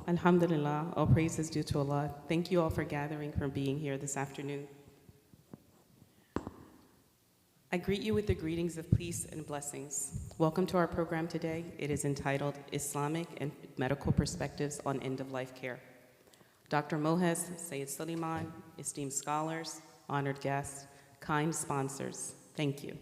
Alhamdulillah, all praise is due to Allah. Thank you all for gathering, for being here this afternoon. I greet you with the greetings of peace and blessings. Welcome to our program today. It is entitled Islamic and Medical Perspectives on End-of-Life Care. Dr. Mohez, Sayyid Suleiman, esteemed scholars, honored guests, kind sponsors, thank you.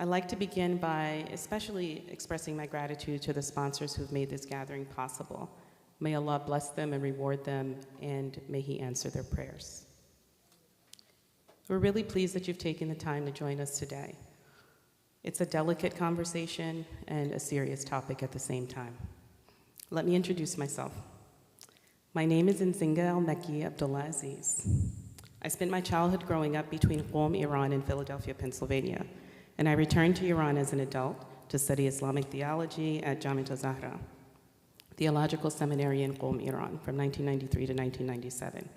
I'd like to begin by especially expressing my gratitude to the sponsors who've made this gathering possible. May Allah bless them and reward them, and may He answer their prayers. We're really pleased that you've taken the time to join us today. It's a delicate conversation and a serious topic at the same time. Let me introduce myself. My name is Nzinga Al-Mekki Abdullah Aziz. I spent my childhood growing up between Qom, Iran, and Philadelphia, Pennsylvania, and I returned to Iran as an adult to study Islamic theology at Jamiat al-Zahra, Theological Seminary in Qom, Iran, from 1993 to 1997.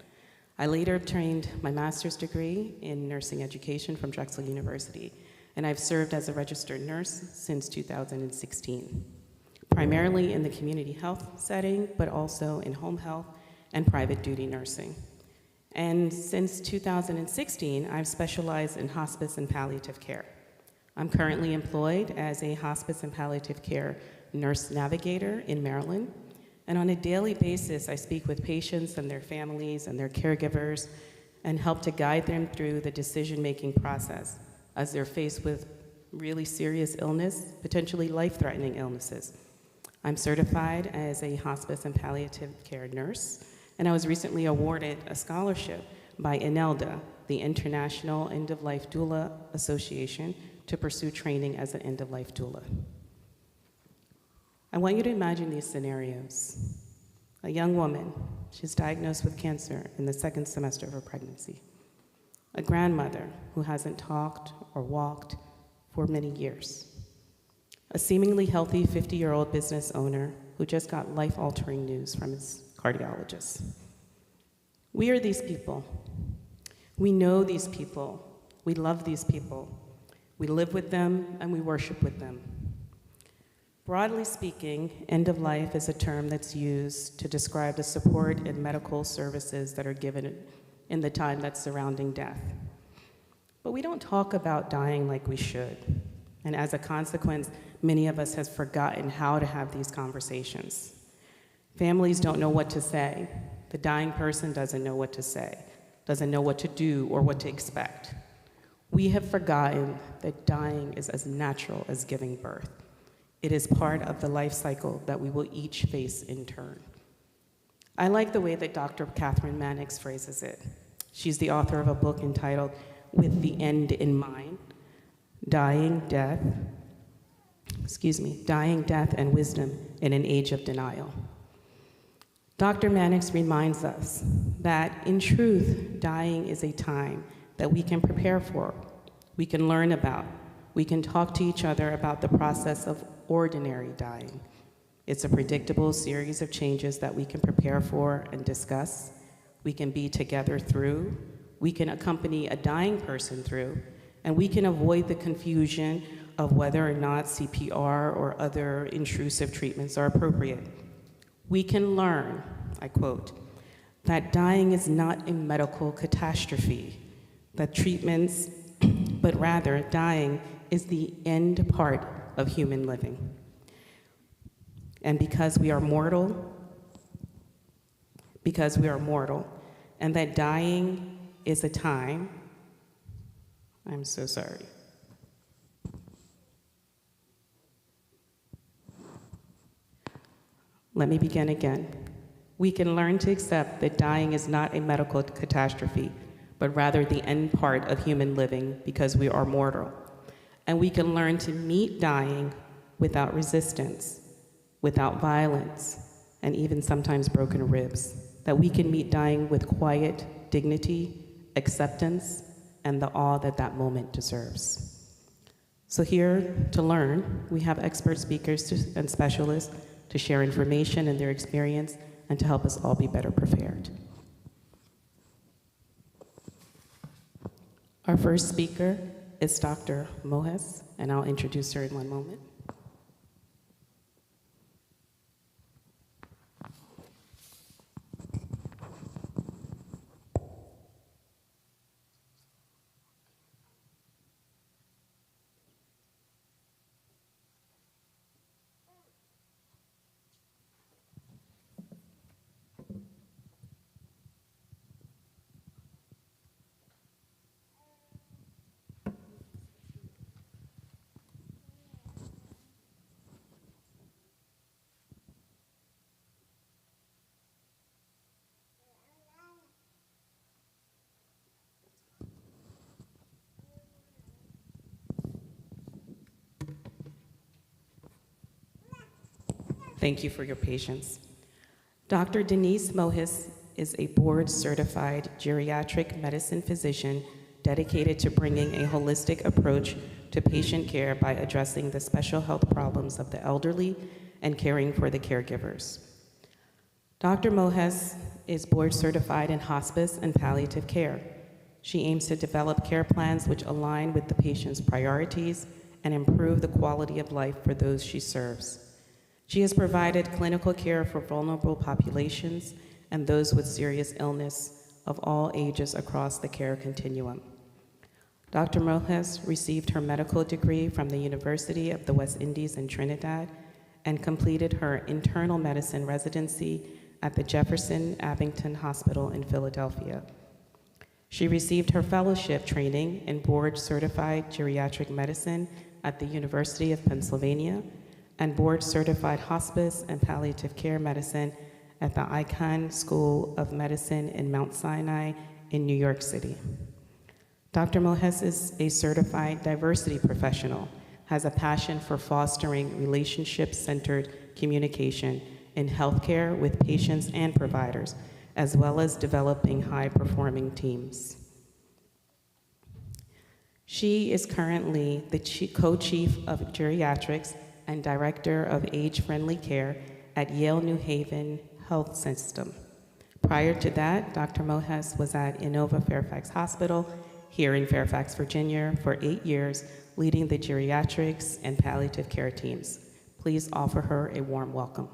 I later obtained my master's degree in nursing education from Drexel University, and I've served as a registered nurse since 2016, primarily in the community health setting, but also in home health and private duty nursing. And since 2016, I've specialized in hospice and palliative care. I'm currently employed as a hospice and palliative care nurse navigator in Maryland. And on a daily basis, I speak with patients and their families and their caregivers and help to guide them through the decision-making process as they're faced with really serious illness, potentially life-threatening illnesses. I'm certified as a hospice and palliative care nurse, and I was recently awarded a scholarship by INELDA, the International End-of-Life Doula Association, to pursue training as an end-of-life doula. I want you to imagine these scenarios. A young woman, she's diagnosed with cancer in the second semester of her pregnancy. A grandmother who hasn't talked or walked for many years. A seemingly healthy 50-year-old business owner who just got life-altering news from his cardiologist. We are these people. We know these people. We love these people. We live with them and we worship with them. Broadly speaking, end of life is a term that's used to describe the support and medical services that are given in the time that's surrounding death. But we don't talk about dying like we should. And as a consequence, many of us have forgotten how to have these conversations. Families don't know what to say. The dying person doesn't know what to say, doesn't know what to do or what to expect. We have forgotten that dying is as natural as giving birth. It is part of the life cycle that we will each face in turn. I like the way that Dr. Catherine Mannix phrases it. She's the author of a book entitled With the End in Mind, Dying, Death, and Wisdom in an Age of Denial. Dr. Mannix reminds us that, in truth, dying is a time that we can prepare for, we can learn about, we can talk to each other about the process of ordinary dying. It's a predictable series of changes that we can prepare for and discuss. We can be together through, we can accompany a dying person through, and we can avoid the confusion of whether or not CPR or other intrusive treatments are appropriate. We can learn, I quote, that dying is not a medical catastrophe, that treatments, but rather dying is the end part of human living. And because we are mortal, and that dying is a time, I'm so sorry. Let me begin again. We can learn to accept that dying is not a medical catastrophe, but rather the end part of human living because we are mortal. And we can learn to meet dying without resistance, without violence, and even sometimes broken ribs. That we can meet dying with quiet dignity, acceptance, and the awe that that moment deserves. So here to learn, we have expert speakers and specialists to share information and their experience and to help us all be better prepared. Our first speaker is Dr. Mohez, and I'll introduce her in one moment. Thank you for your patience. Dr. Denise Mohis is a board-certified geriatric medicine physician dedicated to bringing a holistic approach to patient care by addressing the special health problems of the elderly and caring for the caregivers. Dr. Mohes is board-certified in hospice and palliative care. She aims to develop care plans which align with the patient's priorities and improve the quality of life for those she serves. She has provided clinical care for vulnerable populations and those with serious illness of all ages across the care continuum. Dr. Mohes received her medical degree from the University of the West Indies in Trinidad and completed her internal medicine residency at the Jefferson Abington Hospital in Philadelphia. She received her fellowship training in board-certified geriatric medicine at the University of Pennsylvania and board-certified hospice and palliative care medicine at the Icahn School of Medicine in Mount Sinai in New York City. Dr. Mohes is a certified diversity professional, has a passion for fostering relationship-centered communication in healthcare with patients and providers, as well as developing high-performing teams. She is currently the co-chief of geriatrics and director of age-friendly care at Yale New Haven Health System. Prior to that, Dr. Mohes was at Inova Fairfax Hospital here in Fairfax, Virginia for 8 years, leading the geriatrics and palliative care teams. Please offer her a warm welcome.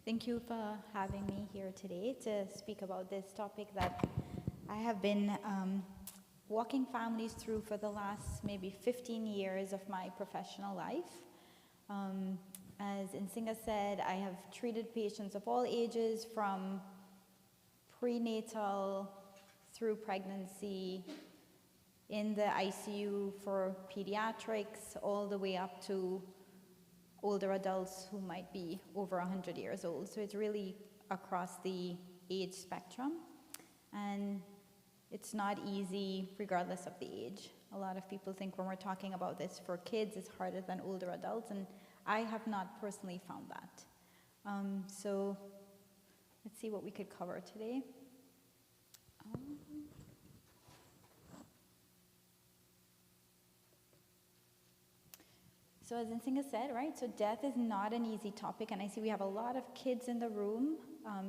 Thank you for having me here today to speak about this topic that I have been walking families through for the last maybe 15 years of my professional life. As Nsinga said, I have treated patients of all ages from prenatal through pregnancy, in the ICU for pediatrics, all the way up to older adults who might be over 100 years old. So it's really across the age spectrum. And it's not easy regardless of the age. A lot of people think when we're talking about this for kids, it's harder than older adults, and I have not personally found that. So let's see what we could cover today. So as Nsinga said, right, so death is not an easy topic, and I see we have a lot of kids in the room,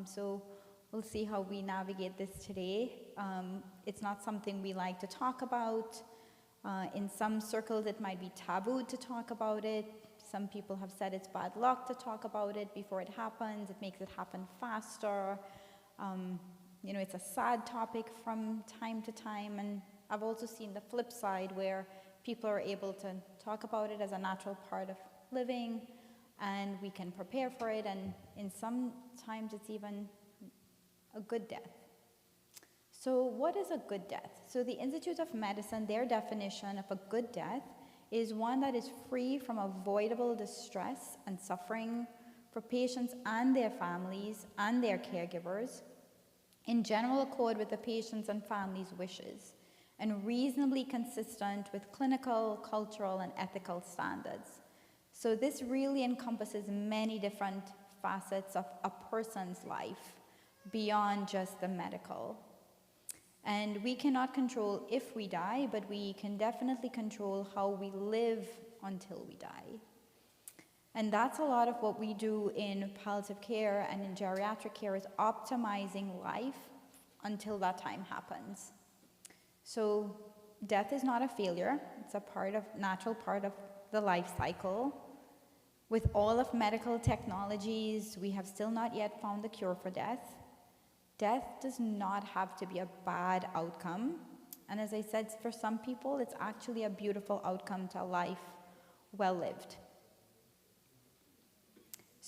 so we'll see how we navigate this today. It's not something we like to talk about. In some circles, it might be taboo to talk about it. Some people have said it's bad luck to talk about it before it happens. It makes it happen faster. You know, it's a sad topic from time to time, and I've also seen the flip side where people are able to talk about it as a natural part of living, and we can prepare for it, and in some times it's even a good death. So what is a good death? So the Institute of Medicine, their definition of a good death is one that is free from avoidable distress and suffering for patients and their families and their caregivers, in general accord with the patient's and family's wishes, and reasonably consistent with clinical, cultural, and ethical standards. So this really encompasses many different facets of a person's life beyond just the medical. And we cannot control if we die, but we can definitely control how we live until we die. And that's a lot of what we do in palliative care and in geriatric care, is optimizing life until that time happens. So death is not a failure. It's a natural part of the life cycle. With all of medical technologies, we have still not yet found the cure for death. Death does not have to be a bad outcome. And as I said, for some people, it's actually a beautiful outcome to a life well lived.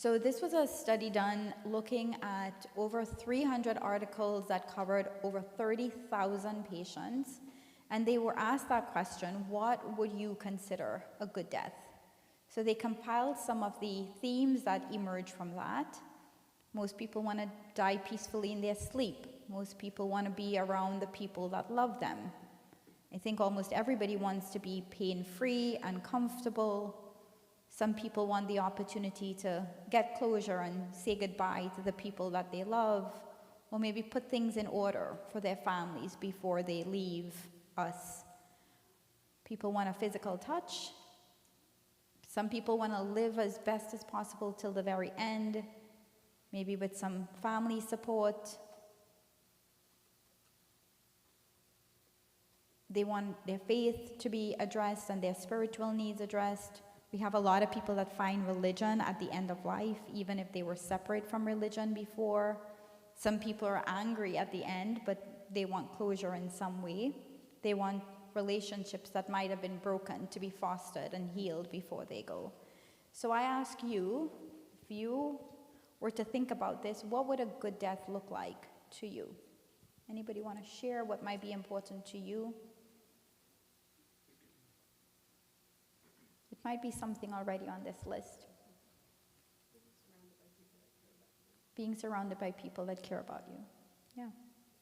So this was a study done looking at over 300 articles that covered over 30,000 patients. And they were asked that question, what would you consider a good death? So they compiled some of the themes that emerged from that. Most people want to die peacefully in their sleep. Most people want to be around the people that love them. I think almost everybody wants to be pain-free and comfortable. Some people want the opportunity to get closure and say goodbye to the people that they love, or maybe put things in order for their families before they leave us. People want a physical touch. Some people want to live as best as possible till the very end, maybe with some family support. They want their faith to be addressed and their spiritual needs addressed. We have a lot of people that find religion at the end of life, even if they were separate from religion before. Some people are angry at the end, but they want closure in some way. They want relationships that might have been broken to be fostered and healed before they go. So I ask you, if you were to think about this, what would a good death look like to you? Anybody want to share what might be important to you? It might be something already on this list. Being surrounded by people that care about you. Yeah.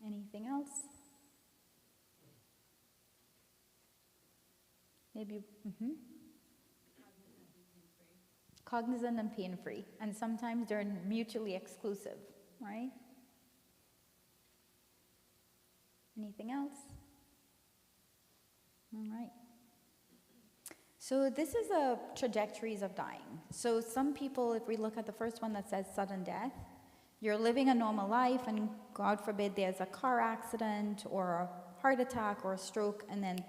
Anything else? Maybe, Cognizant and pain-free. And sometimes they're mutually exclusive, right? Anything else? All right. So this is a trajectories of dying. So some people, if we look at the first one that says sudden death, you're living a normal life and God forbid there's a car accident or a heart attack or a stroke and then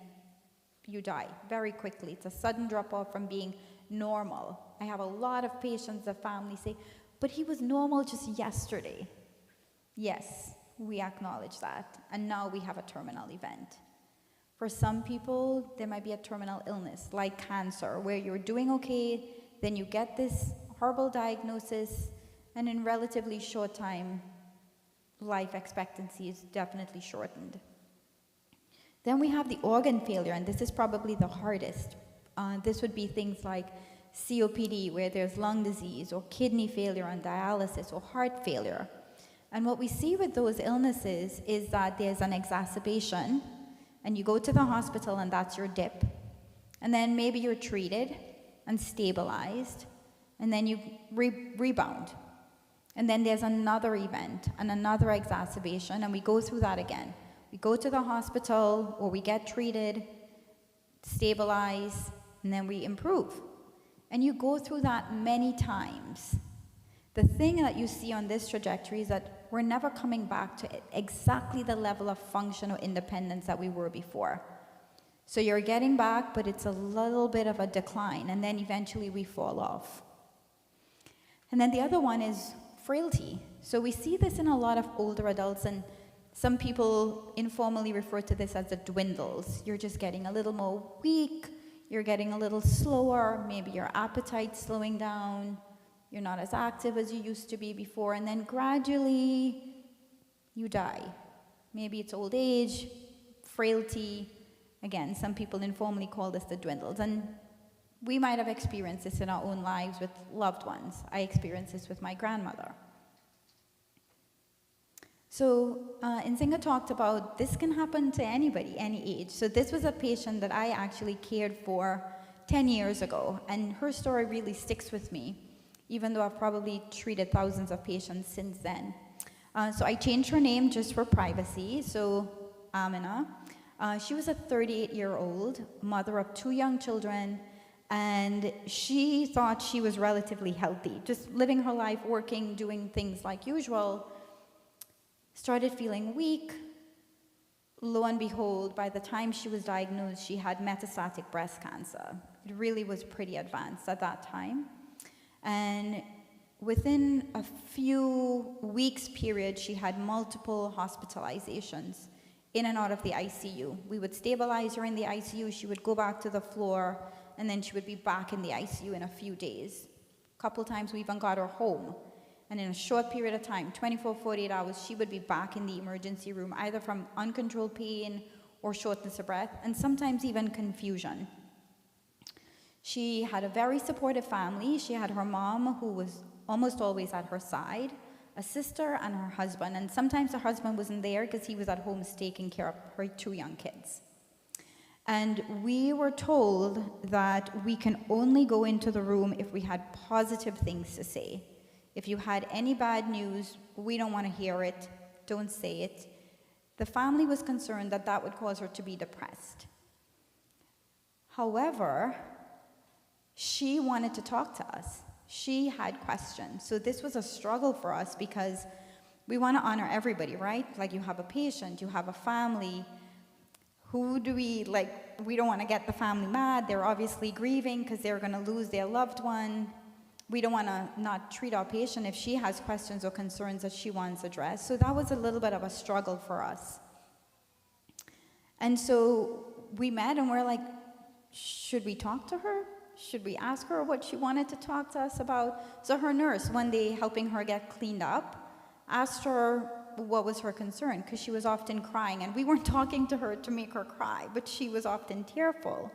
you die very quickly. It's a sudden drop off from being normal. I have a lot of patients, the family say, but he was normal just yesterday. Yes, we acknowledge that. And now we have a terminal event. For some people, there might be a terminal illness like cancer where you're doing okay, then you get this horrible diagnosis, and in relatively short time, life expectancy is definitely shortened. Then we have the organ failure, and this is probably the hardest. This would be things like COPD, where there's lung disease, or kidney failure and dialysis, or heart failure. And what we see with those illnesses is that there's an exacerbation, and you go to the hospital and that's your dip. And then maybe you're treated and stabilized, and then you rebound. And then there's another event and another exacerbation, and we go through that again. We go to the hospital, or we get treated, stabilize, and then we improve. And you go through that many times. The thing that you see on this trajectory is that we're never coming back to exactly the level of function or independence that we were before. So you're getting back, but it's a little bit of a decline, and then eventually we fall off. And then the other one is frailty. So we see this in a lot of older adults, and some people informally refer to this as the dwindles. You're just getting a little more weak, you're getting a little slower, maybe your appetite's slowing down, you're not as active as you used to be before, and then gradually you die. Maybe it's old age, frailty. Again, some people informally call this the dwindles, and we might have experienced this in our own lives with loved ones. I experienced this with my grandmother. So Nzinga talked about this can happen to anybody, any age. So this was a patient that I actually cared for 10 years ago, and her story really sticks with me, even though I've probably treated thousands of patients since then. So I changed her name just for privacy, so Amina. She was a 38-year-old mother of 2 young children, and she thought she was relatively healthy, just living her life, working, doing things like usual. Started feeling weak. Lo and behold, by the time she was diagnosed, she had metastatic breast cancer. It really was pretty advanced at that time. And within a few weeks period, she had multiple hospitalizations in and out of the ICU. We would stabilize her in the ICU, she would go back to the floor, and then she would be back in the ICU in a few days. couple times we even got her home. And in a short period of time, 24, 48 hours, she would be back in the emergency room, either from uncontrolled pain or shortness of breath, and sometimes even confusion. She had a very supportive family. She had her mom, who was almost always at her side, a sister, and her husband. And sometimes her husband wasn't there because he was at home taking care of her 2 young kids. And we were told that we can only go into the room if we had positive things to say. If you had any bad news, we don't want to hear it, don't say it. The family was concerned that that would cause her to be depressed. However, she wanted to talk to us. She had questions. So this was a struggle for us because we want to honor everybody, right? Like, you have a patient, you have a family. Who do we, we don't want to get the family mad. They're obviously grieving because they're going to lose their loved one. We don't want to not treat our patient if she has questions or concerns that she wants addressed. So that was a little bit of a struggle for us. And so we met and we're like, should we talk to her? Should we ask her what she wanted to talk to us about? So her nurse, one day helping her get cleaned up, asked her what was her concern, because she was often crying. And we weren't talking to her to make her cry, but she was often tearful.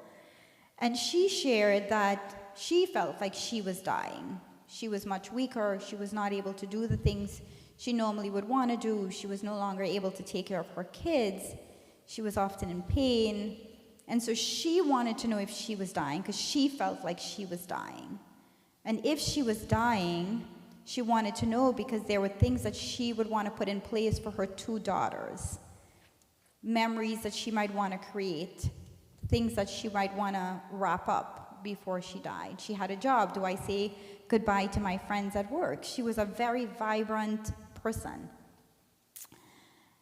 And she shared that she felt like she was dying. She was much weaker. She was not able to do the things she normally would want to do. She was no longer able to take care of her kids. She was often in pain. And so she wanted to know if she was dying, because she felt like she was dying. And if she was dying, she wanted to know because there were things that she would want to put in place for her 2 daughters. Memories that she might want to create. Things that she might want to wrap up before she died. She had a job. Do I say goodbye to my friends at work? She was a very vibrant person.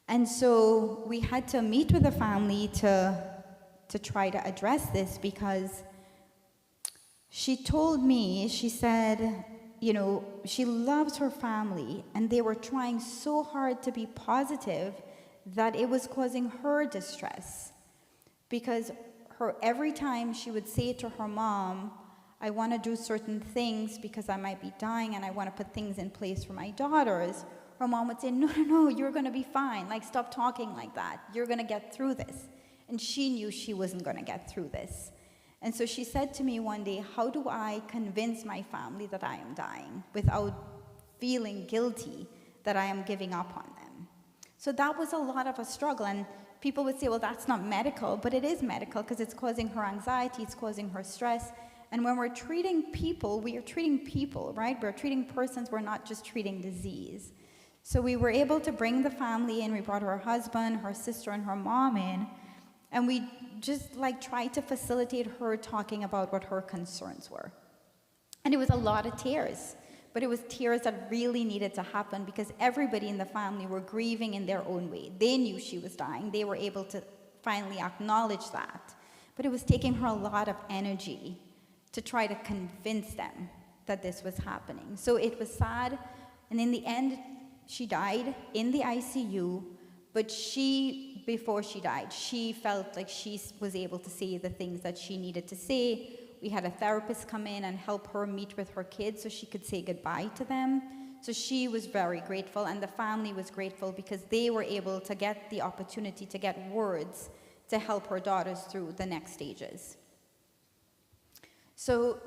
And so we had to meet with the family to try to address this, because she told me, she said, she loves her family, and they were trying so hard to be positive that it was causing her distress. Because every time she would say to her mom, I want to do certain things because I might be dying and I want to put things in place for my daughters, her mom would say, no, you're going to be fine. Stop talking like that. You're going to get through this. And she knew she wasn't going to get through this. And so she said to me one day, how do I convince my family that I am dying without feeling guilty that I am giving up on them? So that was a lot of a struggle. And people would say, well, that's not medical, but it is medical because it's causing her anxiety, it's causing her stress. And when we're treating people, we are treating people, right? We're treating persons, we're not just treating disease. So we were able to bring the family in. We brought her husband, her sister, and her mom in. And we just tried to facilitate her talking about what her concerns were. And it was a lot of tears. But it was tears that really needed to happen because everybody in the family were grieving in their own way. They knew she was dying. They were able to finally acknowledge that. But it was taking her a lot of energy to try to convince them that this was happening. So it was sad. And in the end, she died in the ICU. But before she died, she felt like she was able to say the things that she needed to say. We had a therapist come in and help her meet with her kids so she could say goodbye to them. So she was very grateful, and the family was grateful because they were able to get the opportunity to get words to help her daughters through the next stages. So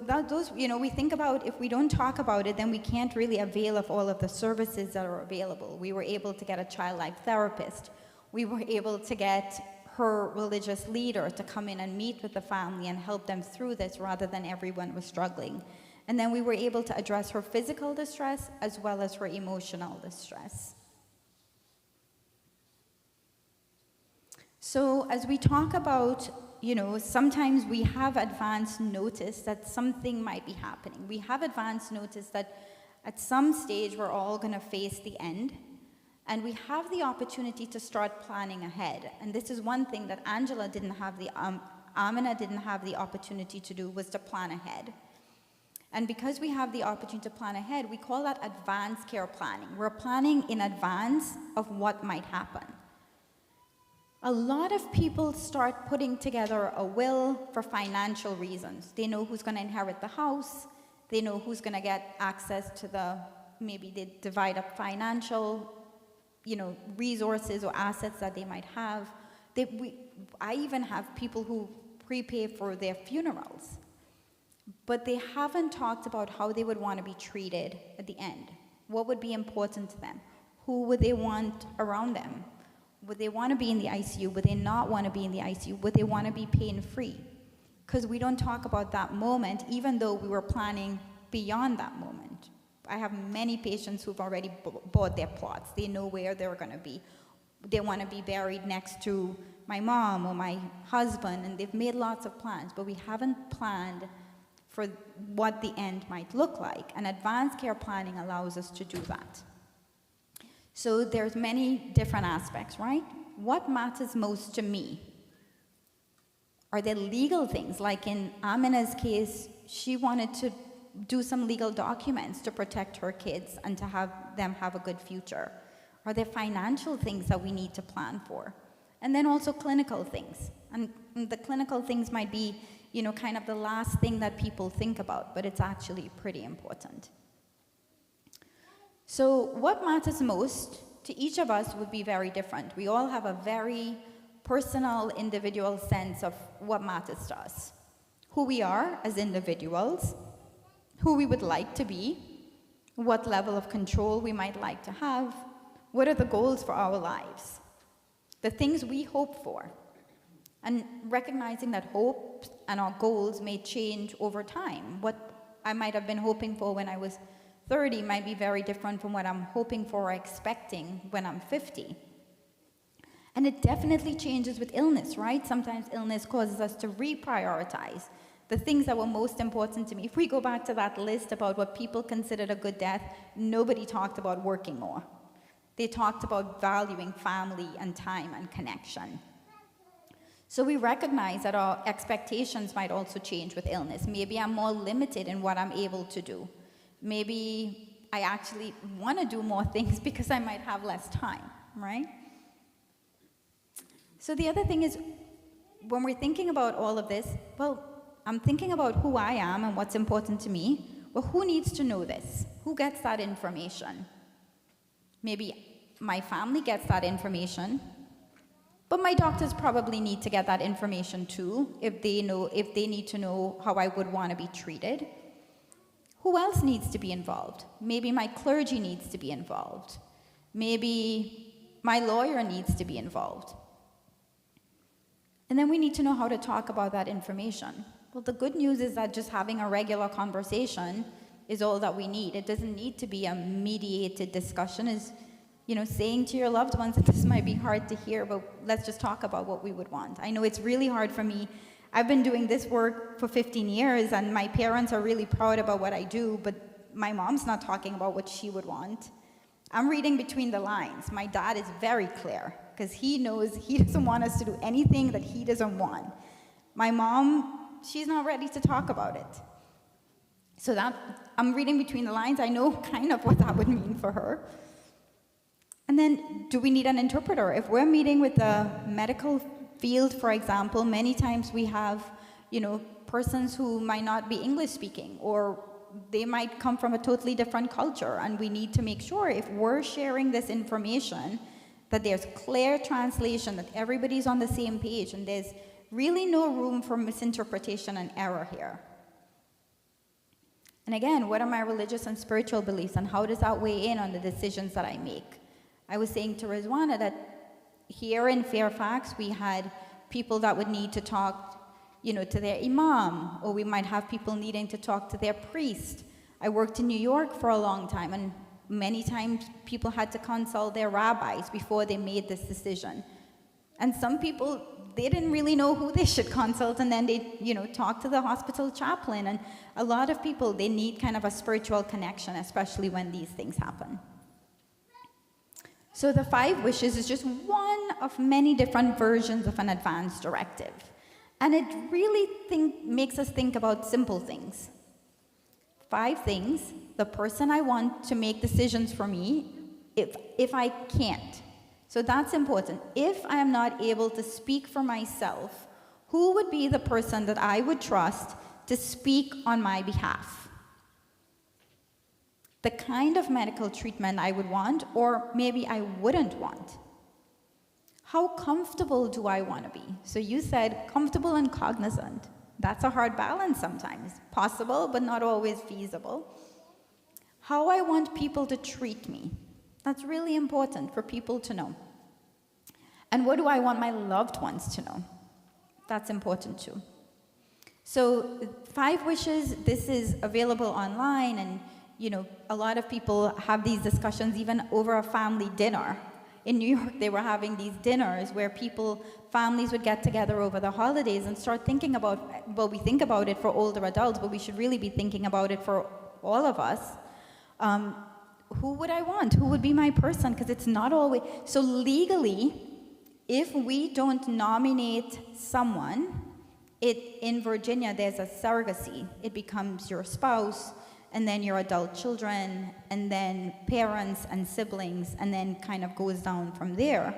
we think about, if we don't talk about it, then we can't really avail of all of the services that are available. We were able to get a child life therapist. We were able to get her religious leader to come in and meet with the family and help them through this rather than everyone was struggling. And then we were able to address her physical distress as well as her emotional distress. So as we talk about, sometimes we have advance notice that something might be happening. We have advance notice that at some stage we're all going to face the end. And we have the opportunity to start planning ahead. And this is one thing that Amina didn't have the opportunity to do, was to plan ahead. And because we have the opportunity to plan ahead, we call that advanced care planning. We're planning in advance of what might happen. A lot of people start putting together a will for financial reasons. They know who's going to inherit the house. They know who's going to get access to maybe they divide up financial, resources or assets that they might have. I even have people who prepay for their funerals, but they haven't talked about how they would want to be treated at the end. What would be important to them? Who would they want around them? Would they want to be in the ICU? Would they not want to be in the ICU? Would they want to be pain-free? Because we don't talk about that moment, even though we were planning beyond that moment. I have many patients who've already bought their plots. They know where they're going to be. They want to be buried next to my mom or my husband, and they've made lots of plans, but we haven't planned for what the end might look like. And advanced care planning allows us to do that. So there's many different aspects, right? What matters most to me? Are there legal things? Like in Amina's case, she wanted to do some legal documents to protect her kids and to have them have a good future. Are there financial things that we need to plan for? And then also clinical things. And the clinical things might be, kind of the last thing that people think about, but it's actually pretty important. So what matters most to each of us would be very different. We all have a very personal, individual sense of what matters to us. Who we are as individuals, who we would like to be, what level of control we might like to have, what are the goals for our lives, the things we hope for, and recognizing that hopes and our goals may change over time. What I might have been hoping for when I was 30 might be very different from what I'm hoping for or expecting when I'm 50. And it definitely changes with illness, right? Sometimes illness causes us to reprioritize the things that were most important to me. If we go back to that list about what people considered a good death, nobody talked about working more. They talked about valuing family and time and connection. So we recognize that our expectations might also change with illness. Maybe I'm more limited in what I'm able to do. Maybe I actually want to do more things because I might have less time, right? So the other thing is, when we're thinking about all of this, well, I'm thinking about who I am and what's important to me. Well, who needs to know this? Who gets that information? Maybe my family gets that information, but my doctors probably need to get that information too, if they need to know how I would want to be treated. Who else needs to be involved? Maybe my clergy needs to be involved. Maybe my lawyer needs to be involved. And then we need to know how to talk about that information. Well, the good news is that just having a regular conversation is all that we need. It doesn't need to be a mediated discussion. Is, saying to your loved ones that this might be hard to hear, but let's just talk about what we would want. I know it's really hard for me. I've been doing this work for 15 years, and my parents are really proud about what I do, but my mom's not talking about what she would want. I'm reading between the lines. My dad is very clear, because he knows he doesn't want us to do anything that he doesn't want. My mom, she's not ready to talk about it. So that, I'm reading between the lines. I know kind of what that would mean for her. And then, do we need an interpreter? If we're meeting with the medical field, for example, many times we have, persons who might not be English speaking, or they might come from a totally different culture, and we need to make sure if we're sharing this information that there's clear translation, that everybody's on the same page, and there's really no room for misinterpretation and error here. And again, what are my religious and spiritual beliefs, and how does that weigh in on the decisions that I make? I was saying to Rizwana that here in Fairfax, we had people that would need to talk, to their imam, or we might have people needing to talk to their priest. I worked in New York for a long time, and many times people had to consult their rabbis before they made this decision. And some people, they didn't really know who they should consult, and then they, talk to the hospital chaplain. And a lot of people, they need kind of a spiritual connection, especially when these things happen. So the 5 wishes is just one of many different versions of an advance directive. And it really makes us think about simple things. 5 things, the person I want to make decisions for me, if I can't. So that's important. If I am not able to speak for myself, who would be the person that I would trust to speak on my behalf? the kind of medical treatment I would want, or maybe I wouldn't want. How comfortable do I want to be? So you said comfortable and cognizant. That's a hard balance sometimes. Possible, but not always feasible. How I want people to treat me. That's really important for people to know. And what do I want my loved ones to know? That's important too. So 5 wishes, this is available online, and a lot of people have these discussions even over a family dinner. In New York, they were having these dinners where families would get together over the holidays and start thinking about, well, we think about it for older adults, but we should really be thinking about it for all of us. Who would I want? Who would be my person? Because it's not always, so legally, if we don't nominate someone, in Virginia, there's a surrogacy. It becomes your spouse, and then your adult children, and then parents and siblings, and then kind of goes down from there.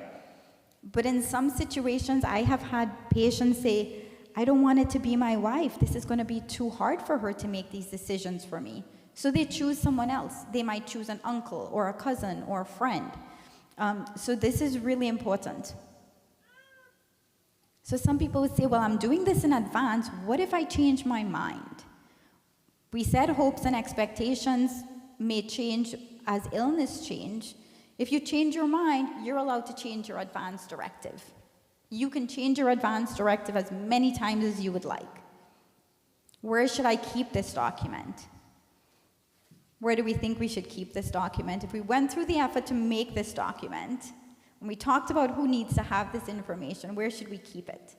But in some situations, I have had patients say, I don't want it to be my wife. This is going to be too hard for her to make these decisions for me. So they choose someone else. They might choose an uncle or a cousin or a friend. So this is really important. So some people would say, well, I'm doing this in advance. What if I change my mind? We said hopes and expectations may change as illness change. If you change your mind, you're allowed to change your advance directive. You can change your advance directive as many times as you would like. Where should I keep this document? Where do we think we should keep this document? If we went through the effort to make this document, and we talked about who needs to have this information, where should we keep it?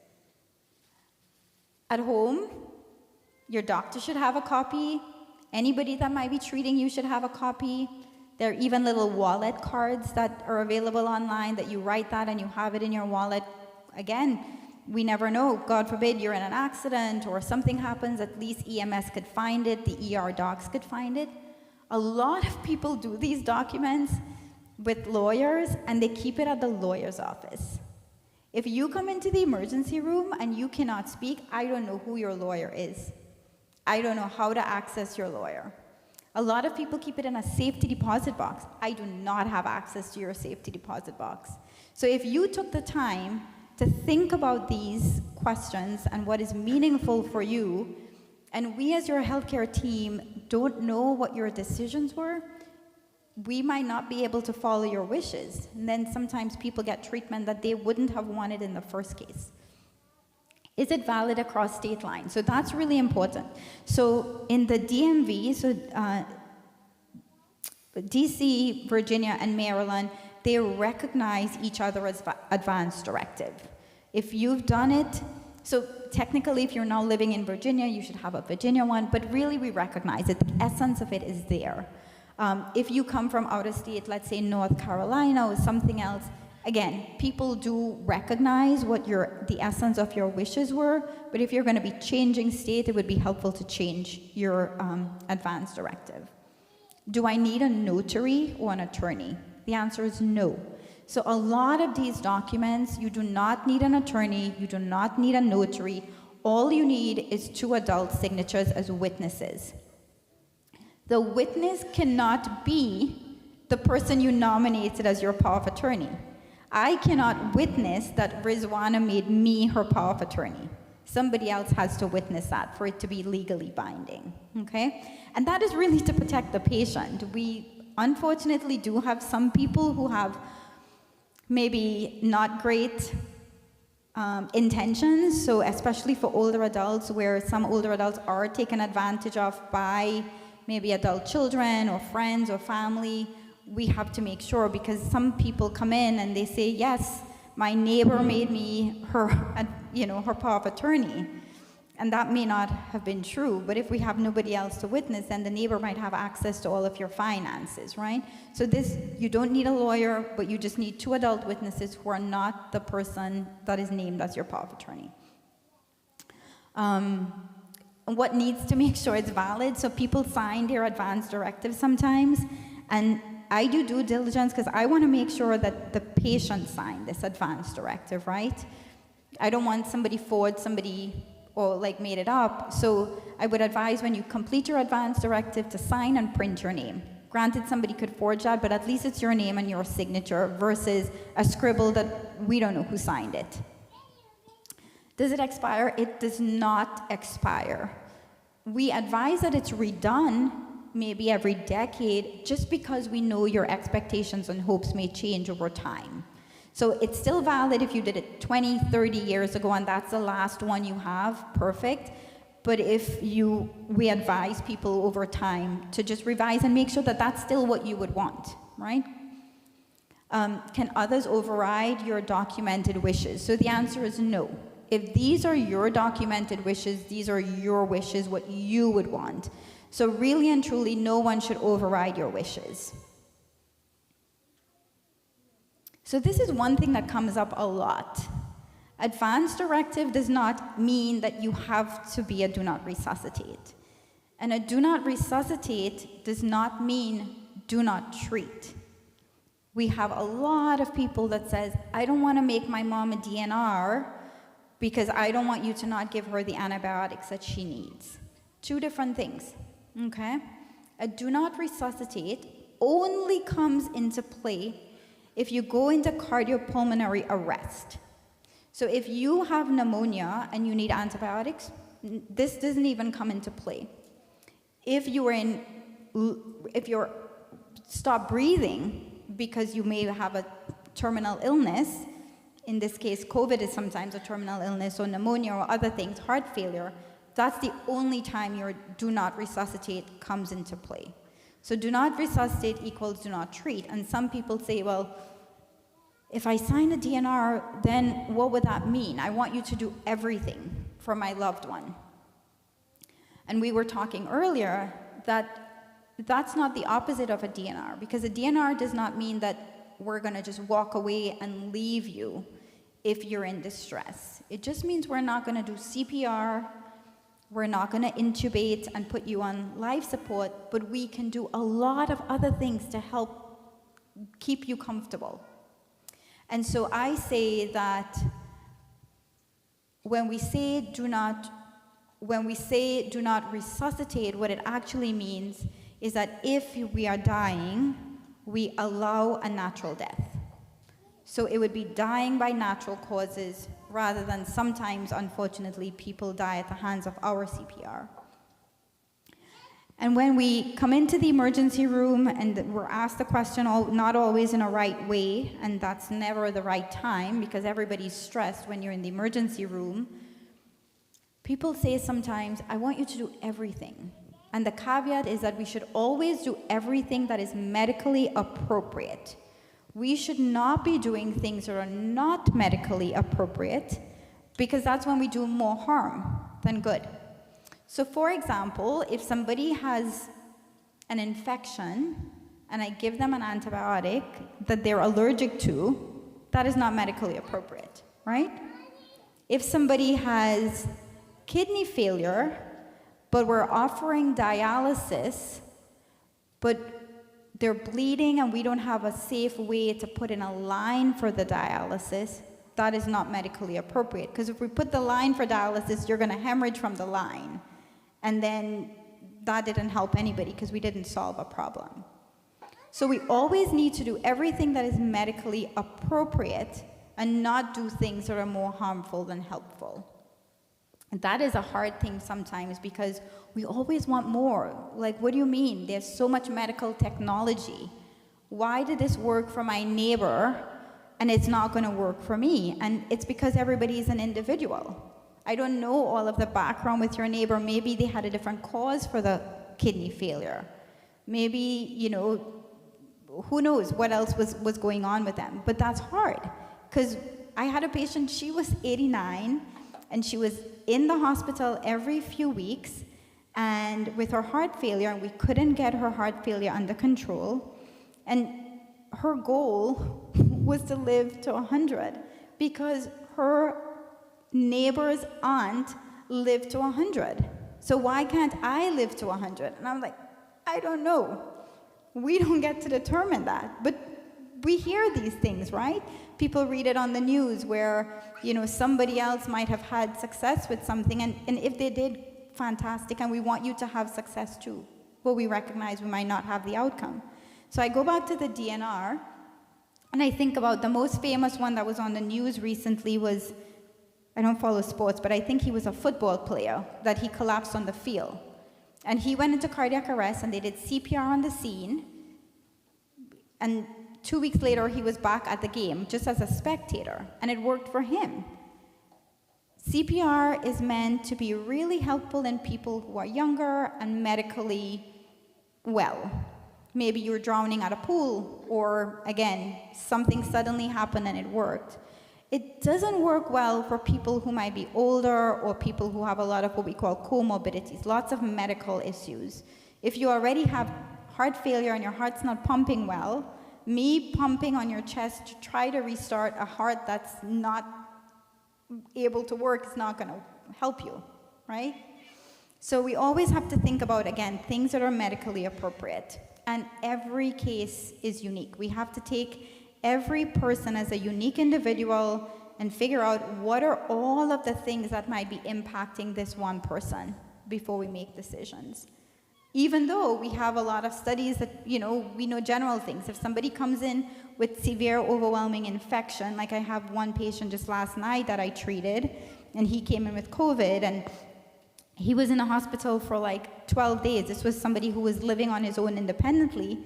At home, your doctor should have a copy. Anybody that might be treating you should have a copy. There are even little wallet cards that are available online that you write that and you have it in your wallet. Again, we never know. God forbid you're in an accident or something happens, at least EMS could find it, the ER docs could find it. A lot of people do these documents with lawyers and they keep it at the lawyer's office. If you come into the emergency room and you cannot speak, I don't know who your lawyer is. I don't know how to access your lawyer. A lot of people keep it in a safety deposit box. I do not have access to your safety deposit box. So if you took the time to think about these questions and what is meaningful for you, and we as your healthcare team don't know what your decisions were, we might not be able to follow your wishes. And then sometimes people get treatment that they wouldn't have wanted in the first case. Is it valid across state lines? So that's really important. So in the DMV, DC, Virginia, and Maryland, they recognize each other as advance directive. If you've done it, so technically if you're now living in Virginia, you should have a Virginia one, but really we recognize it. The essence of it is there. If you come from out of state, let's say North Carolina or something else, again, people do recognize what the essence of your wishes were, but if you're going to be changing state, it would be helpful to change your advance directive. Do I need a notary or an attorney? The answer is no. So a lot of these documents, you do not need an attorney, you do not need a notary. All you need is 2 adult signatures as witnesses. The witness cannot be the person you nominated as your power of attorney. I cannot witness that Rizwana made me her power of attorney. Somebody else has to witness that for it to be legally binding, okay? And that is really to protect the patient. We unfortunately do have some people who have maybe not great intentions, so especially for older adults, where some older adults are taken advantage of by maybe adult children or friends or family. We have to make sure, because some people come in and they say, yes, my neighbor made me her power of attorney. And that may not have been true, but if we have nobody else to witness, then the neighbor might have access to all of your finances, right? So you don't need a lawyer, but you just need 2 adult witnesses who are not the person that is named as your power of attorney. What needs to make sure it's valid? So people sign their advance directive sometimes, and I do due diligence because I want to make sure that the patient signed this advance directive, right? I don't want somebody forward somebody or made it up. So I would advise when you complete your advance directive to sign and print your name. Granted, somebody could forge that, but at least it's your name and your signature versus a scribble that we don't know who signed it. Does it expire? It does not expire. We advise that it's redone maybe every decade, just because we know your expectations and hopes may change over time. So it's still valid if you did it 20, 30 years ago and that's the last one you have, perfect. But we advise people over time to just revise and make sure that that's still what you would want, right? Can others override your documented wishes? So the answer is no. If these are your documented wishes, these are your wishes, what you would want. So really and truly, no one should override your wishes. So this is one thing that comes up a lot. Advance directive does not mean that you have to be a do not resuscitate. And a do not resuscitate does not mean do not treat. We have a lot of people that says, I don't want to make my mom a DNR because I don't want you to not give her the antibiotics that she needs. Two different things, okay? A do not resuscitate only comes into play if you go into cardiopulmonary arrest. So if you have pneumonia and you need antibiotics, this doesn't even come into play. If you're stop breathing because you may have a terminal illness, in this case, COVID is sometimes a terminal illness, or pneumonia or other things, heart failure, that's the only time your do not resuscitate comes into play. So do not resuscitate equals do not treat. And some people say, well, if I sign a DNR, then what would that mean? I want you to do everything for my loved one. And we were talking earlier that that's not the opposite of a DNR, because a DNR does not mean that we're going to just walk away and leave you if you're in distress. It just means we're not going to do CPR, we're not going to intubate and put you on life support, but we can do a lot of other things to help keep you comfortable. And so I say that when we say do not resuscitate, what it actually means is that if we are dying, we allow a natural death. So it would be dying by natural causes rather than sometimes, unfortunately, people die at the hands of our CPR. And when we come into the emergency room and we're asked the question, not always in a right way, and that's never the right time because everybody's stressed when you're in the emergency room, people say sometimes, I want you to do everything. And the caveat is that we should always do everything that is medically appropriate. We should not be doing things that are not medically appropriate because that's when we do more harm than good. So for example, if somebody has an infection and I give them an antibiotic that they're allergic to, that is not medically appropriate, right? If somebody has kidney failure, but we're offering dialysis, but they're bleeding and we don't have a safe way to put in a line for the dialysis, that is not medically appropriate. Because if we put the line for dialysis, you're going to hemorrhage from the line. And then that didn't help anybody because we didn't solve a problem. So we always need to do everything that is medically appropriate and not do things that are more harmful than helpful. And that is a hard thing sometimes because we always want more. Like, what do you mean? There's so much medical technology. Why did this work for my neighbor and it's not going to work for me? And it's because everybody is an individual. I don't know all of the background with your neighbor. Maybe they had a different cause for the kidney failure. Maybe, who knows what else was going on with them. But that's hard because I had a patient, she was 89, and she was in the hospital every few weeks and with her heart failure, and we couldn't get her heart failure under control. And her goal was to live to 100 because her neighbor's aunt lived to 100. So why can't I live to 100? And I'm like, I don't know. We don't get to determine that. But we hear these things, right? People read it on the news where, somebody else might have had success with something, and if they did, fantastic, and we want you to have success too. but we recognize we might not have the outcome. So I go back to the DNR, and I think about the most famous one that was on the news recently was, I don't follow sports, but I think he was a football player, that he collapsed on the field. And he went into cardiac arrest, and they did CPR on the scene, and 2 weeks later, he was back at the game, just as a spectator, and it worked for him. CPR is meant to be really helpful in people who are younger and medically well. Maybe you were drowning at a pool, or again, something suddenly happened and it worked. It doesn't work well for people who might be older or people who have a lot of what we call comorbidities, lots of medical issues. If you already have heart failure and your heart's not pumping well, me pumping on your chest to try to restart a heart that's not able to work is not going to help you, right? So we always have to think about, again, things that are medically appropriate. And every case is unique. We have to take every person as a unique individual and figure out what are all of the things that might be impacting this one person before we make decisions. Even though we have a lot of studies that, we know general things. If somebody comes in with severe, overwhelming infection, like I have one patient just last night that I treated, and he came in with COVID, and he was in a hospital for like 12 days. This was somebody who was living on his own independently.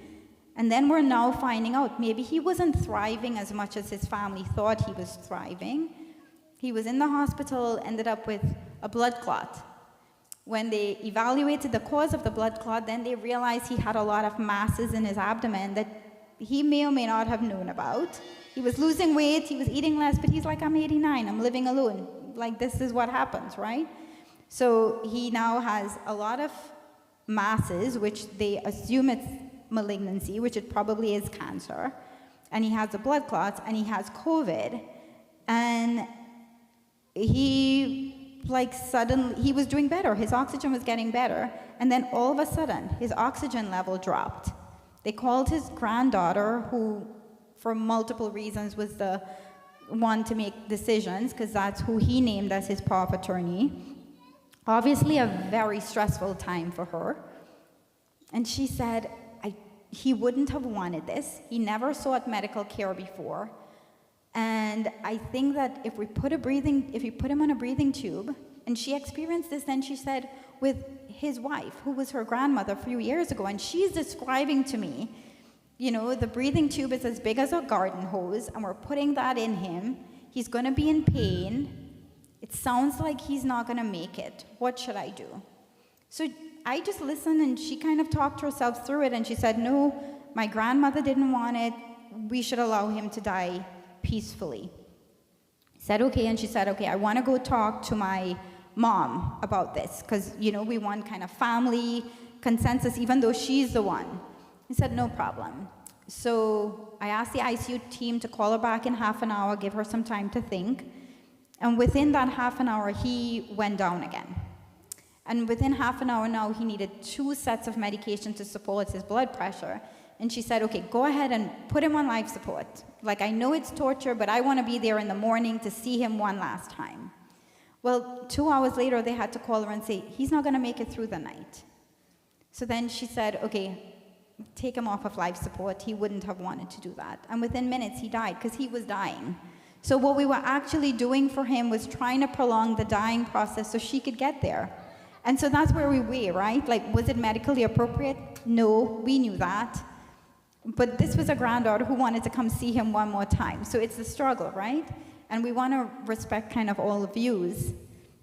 And then we're now finding out maybe he wasn't thriving as much as his family thought he was thriving. He was in the hospital, ended up with a blood clot. When they evaluated the cause of the blood clot, then they realized he had a lot of masses in his abdomen that he may or may not have known about. He was losing weight, he was eating less, but he's like, I'm 89, I'm living alone. Like, this is what happens, right? So he now has a lot of masses, which they assume it's malignancy, which it probably is cancer. And he has the blood clots, and he has COVID. And he was doing better. His oxygen was getting better. And then all of a sudden, his oxygen level dropped. They called his granddaughter, who, for multiple reasons, was the one to make decisions, because that's who he named as his power of attorney. Obviously a very stressful time for her. And she said, he wouldn't have wanted this. He never sought medical care before. And I think that if you put him on a breathing tube, and she experienced this, then she said, with his wife, who was her grandmother a few years ago, and she's describing to me, the breathing tube is as big as a garden hose, and we're putting that in him. He's going to be in pain. It sounds like he's not going to make it. What should I do? So I just listened, and she kind of talked herself through it, and she said, no, my grandmother didn't want it. We should allow him to die peacefully. I said, okay, and she said, okay, I want to go talk to my mom about this, because, we want kind of family consensus, even though she's the one. He said, no problem. So I asked the ICU team to call her back in half an hour, give her some time to think. And within that half an hour, he went down again. And within half an hour now, he needed 2 sets of medication to support his blood pressure. And she said, okay, go ahead and put him on life support. Like, I know it's torture, but I want to be there in the morning to see him one last time. Well, 2 hours later, they had to call her and say, he's not going to make it through the night. So then she said, okay, take him off of life support. He wouldn't have wanted to do that. And within minutes, he died because he was dying. So what we were actually doing for him was trying to prolong the dying process so she could get there. And so that's where we were, right? Like, was it medically appropriate? No, we knew that. But this was a granddaughter who wanted to come see him one more time. So it's a struggle, right? And we want to respect kind of all the views.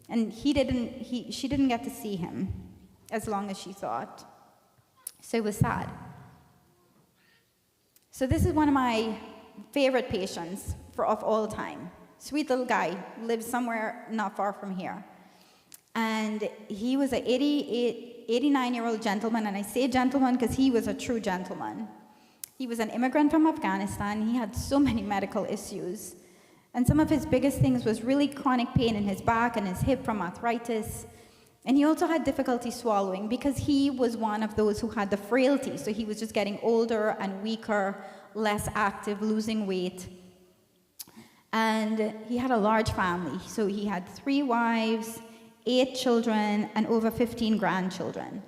And she didn't get to see him as long as she thought. So it was sad. So this is one of my favorite patients of all time. Sweet little guy, lives somewhere not far from here. And he was an 89-year-old gentleman, and I say gentleman because he was a true gentleman. He was an immigrant from Afghanistan. He had so many medical issues. And some of his biggest things was really chronic pain in his back and his hip from arthritis. And he also had difficulty swallowing because he was one of those who had the frailty. So he was just getting older and weaker, less active, losing weight. And he had a large family. So he had 3 wives, 8 children, and over 15 grandchildren.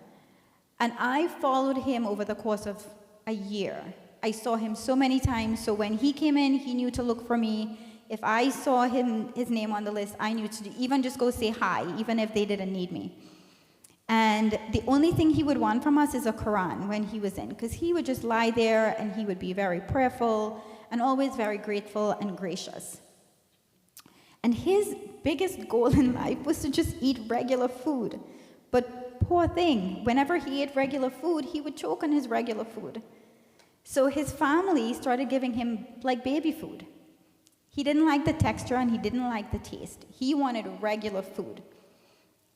And I followed him over the course of a year. I saw him so many times, so when he came in, he knew to look for me. If I saw his name on the list, I knew to even just go say hi, even if they didn't need me. And the only thing he would want from us is a Quran when he was in, because he would just lie there and he would be very prayerful and always very grateful and gracious. And his biggest goal in life was to just eat regular food. But poor thing, whenever he ate regular food, he would choke on his regular food. So his family started giving him like baby food. He didn't like the texture and he didn't like the taste. He wanted regular food.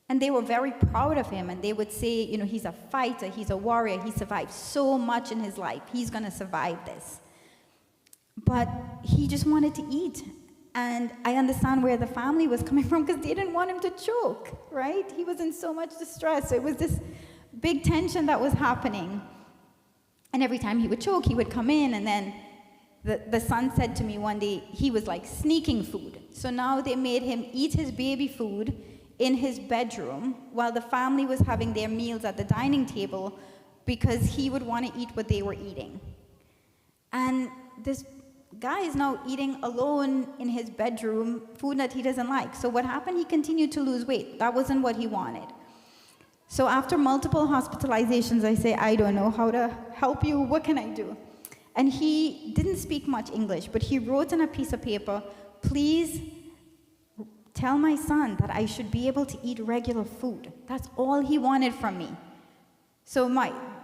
And they were very proud of him, and they would say, you know, he's a fighter, he's a warrior, he survived so much in his life, he's gonna survive this. But he just wanted to eat. And I understand where the family was coming from, because they didn't want him to choke, right? He was in so much distress. So it was this big tension that was happening. And every time he would choke, he would come in, and then the son said to me one day, he was like sneaking food. So now they made him eat his baby food in his bedroom while the family was having their meals at the dining table, because he would want to eat what they were eating. And this guy is now eating alone in his bedroom food that he doesn't like. So what happened? He continued to lose weight. That wasn't what he wanted. So after multiple hospitalizations, I say, I don't know how to help you. What can I do? And he didn't speak much English, but he wrote on a piece of paper, please tell my son that I should be able to eat regular food. That's all he wanted from me. So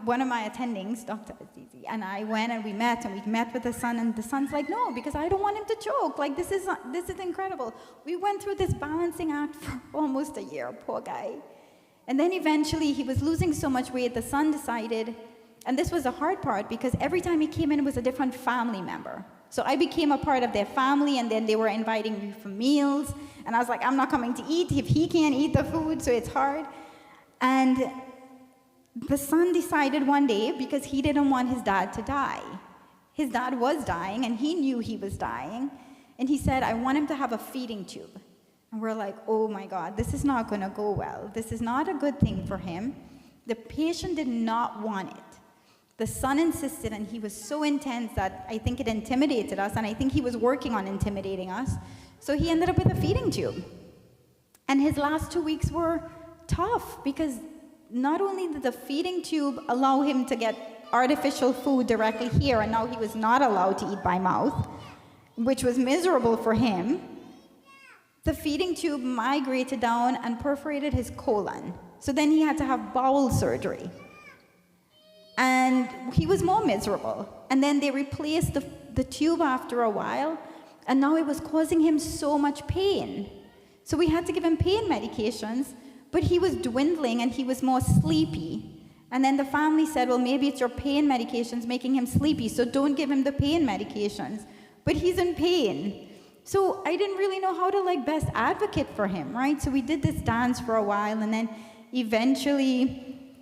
one of my attendings, Dr. Azizi, and I went and we met with the son, and the son's like, no, because I don't want him to choke. Like, this is incredible. We went through this balancing act for almost a year, poor guy. And then eventually he was losing so much weight, the son decided, and this was the hard part, because every time he came in, it was a different family member. So I became a part of their family, and then they were inviting me for meals, and I was like, I'm not coming to eat if he can't eat the food, so it's hard. And the son decided one day, because he didn't want his dad to die. His dad was dying, and he knew he was dying, and he said, I want him to have a feeding tube. And we're like, oh my God, this is not gonna go well. This is not a good thing for him. The patient did not want it. The son insisted, and he was so intense that I think it intimidated us, and I think he was working on intimidating us. So he ended up with a feeding tube. And his last 2 weeks were tough, because not only did the feeding tube allow him to get artificial food directly here, and now he was not allowed to eat by mouth, which was miserable for him, the feeding tube migrated down and perforated his colon. So then he had to have bowel surgery. And he was more miserable. And then they replaced the tube after a while, and now it was causing him so much pain. So we had to give him pain medications, but he was dwindling and he was more sleepy. And then the family said, well, maybe it's your pain medications making him sleepy, so don't give him the pain medications. But he's in pain. So I didn't really know how to best advocate for him, right? So we did this dance for a while, and then eventually,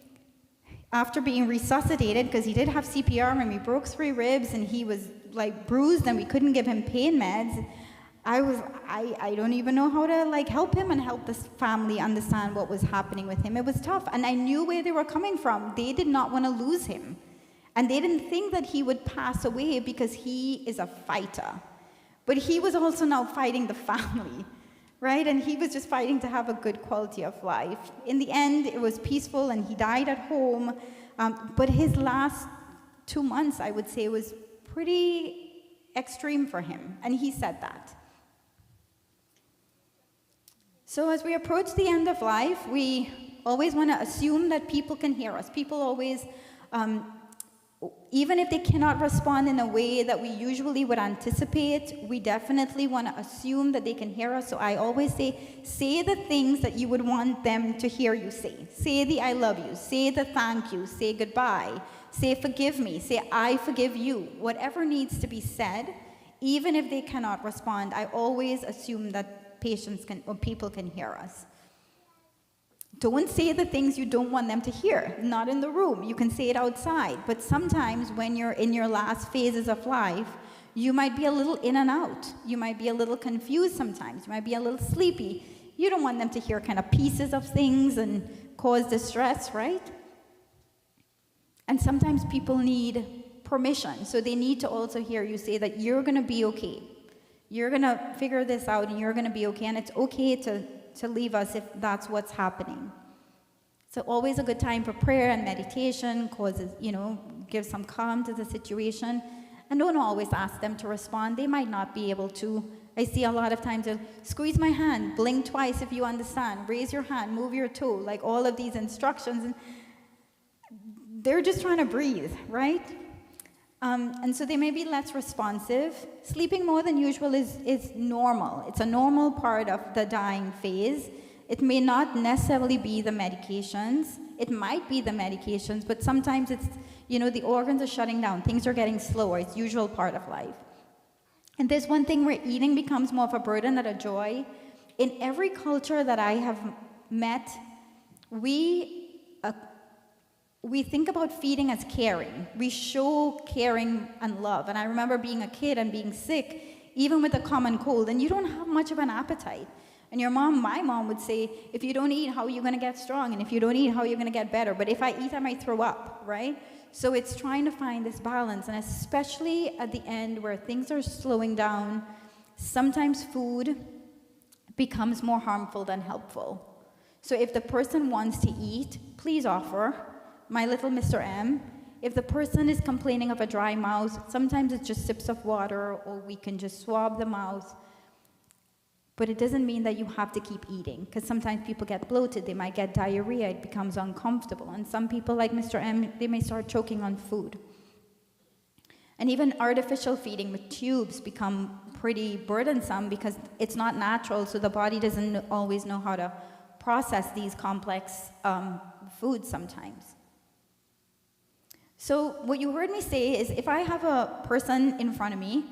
after being resuscitated, because he did have CPR and we broke 3 ribs and he was bruised and we couldn't give him pain meds, I don't even know how to help him and help this family understand what was happening with him. It was tough, and I knew where they were coming from. They did not want to lose him, and they didn't think that he would pass away because he is a fighter. But he was also now fighting the family, right? And he was just fighting to have a good quality of life. In the end, it was peaceful, and he died at home. But his last 2 months, I would say, was pretty extreme for him, and he said that. So as we approach the end of life, we always want to assume that people can hear us. People always, even if they cannot respond in a way that we usually would anticipate, we definitely want to assume that they can hear us. So I always say the things that you would want them to hear you say. Say the I love you, say the thank you, say goodbye, say forgive me, say I forgive you. Whatever needs to be said, even if they cannot respond, I always assume that people can hear us. Don't say the things you don't want them to hear, not in the room. You can say it outside. But sometimes when you're in your last phases of life, you might be a little in and out. You might be a little confused sometimes. You might be a little sleepy. You don't want them to hear kind of pieces of things and cause distress, right? And sometimes people need permission. So they need to also hear you say that you're going to be okay. You're going to figure this out and you're going to be okay. And it's okay to leave us if that's what's happening. So always a good time for prayer and meditation, causes, gives some calm to the situation. And don't always ask them to respond. They might not be able to. I see a lot of times, squeeze my hand, blink twice if you understand, raise your hand, move your toe, like all of these instructions. And they're just trying to breathe, right? And so they may be less responsive. Sleeping more than usual is normal. It's a normal part of the dying phase. It may not necessarily be the medications. It might be the medications, but sometimes it's, the organs are shutting down. Things are getting slower. It's usual part of life. And there's one thing where eating becomes more of a burden than a joy. In every culture that I have met, we think about feeding as caring. We show caring and love. And I remember being a kid and being sick, even with a common cold, and you don't have much of an appetite. And my mom would say, if you don't eat, how are you going to get strong? And if you don't eat, how are you going to get better? But if I eat, I might throw up, right? So it's trying to find this balance. And especially at the end where things are slowing down, sometimes food becomes more harmful than helpful. So if the person wants to eat, please offer. My little Mr. M. If the person is complaining of a dry mouth, sometimes it's just sips of water, or we can just swab the mouth. But it doesn't mean that you have to keep eating, because sometimes people get bloated, they might get diarrhea, it becomes uncomfortable. And some people, like Mr. M, they may start choking on food. And even artificial feeding with tubes become pretty burdensome because it's not natural, so the body doesn't always know how to process these complex foods sometimes. So what you heard me say is, if I have a person in front of me,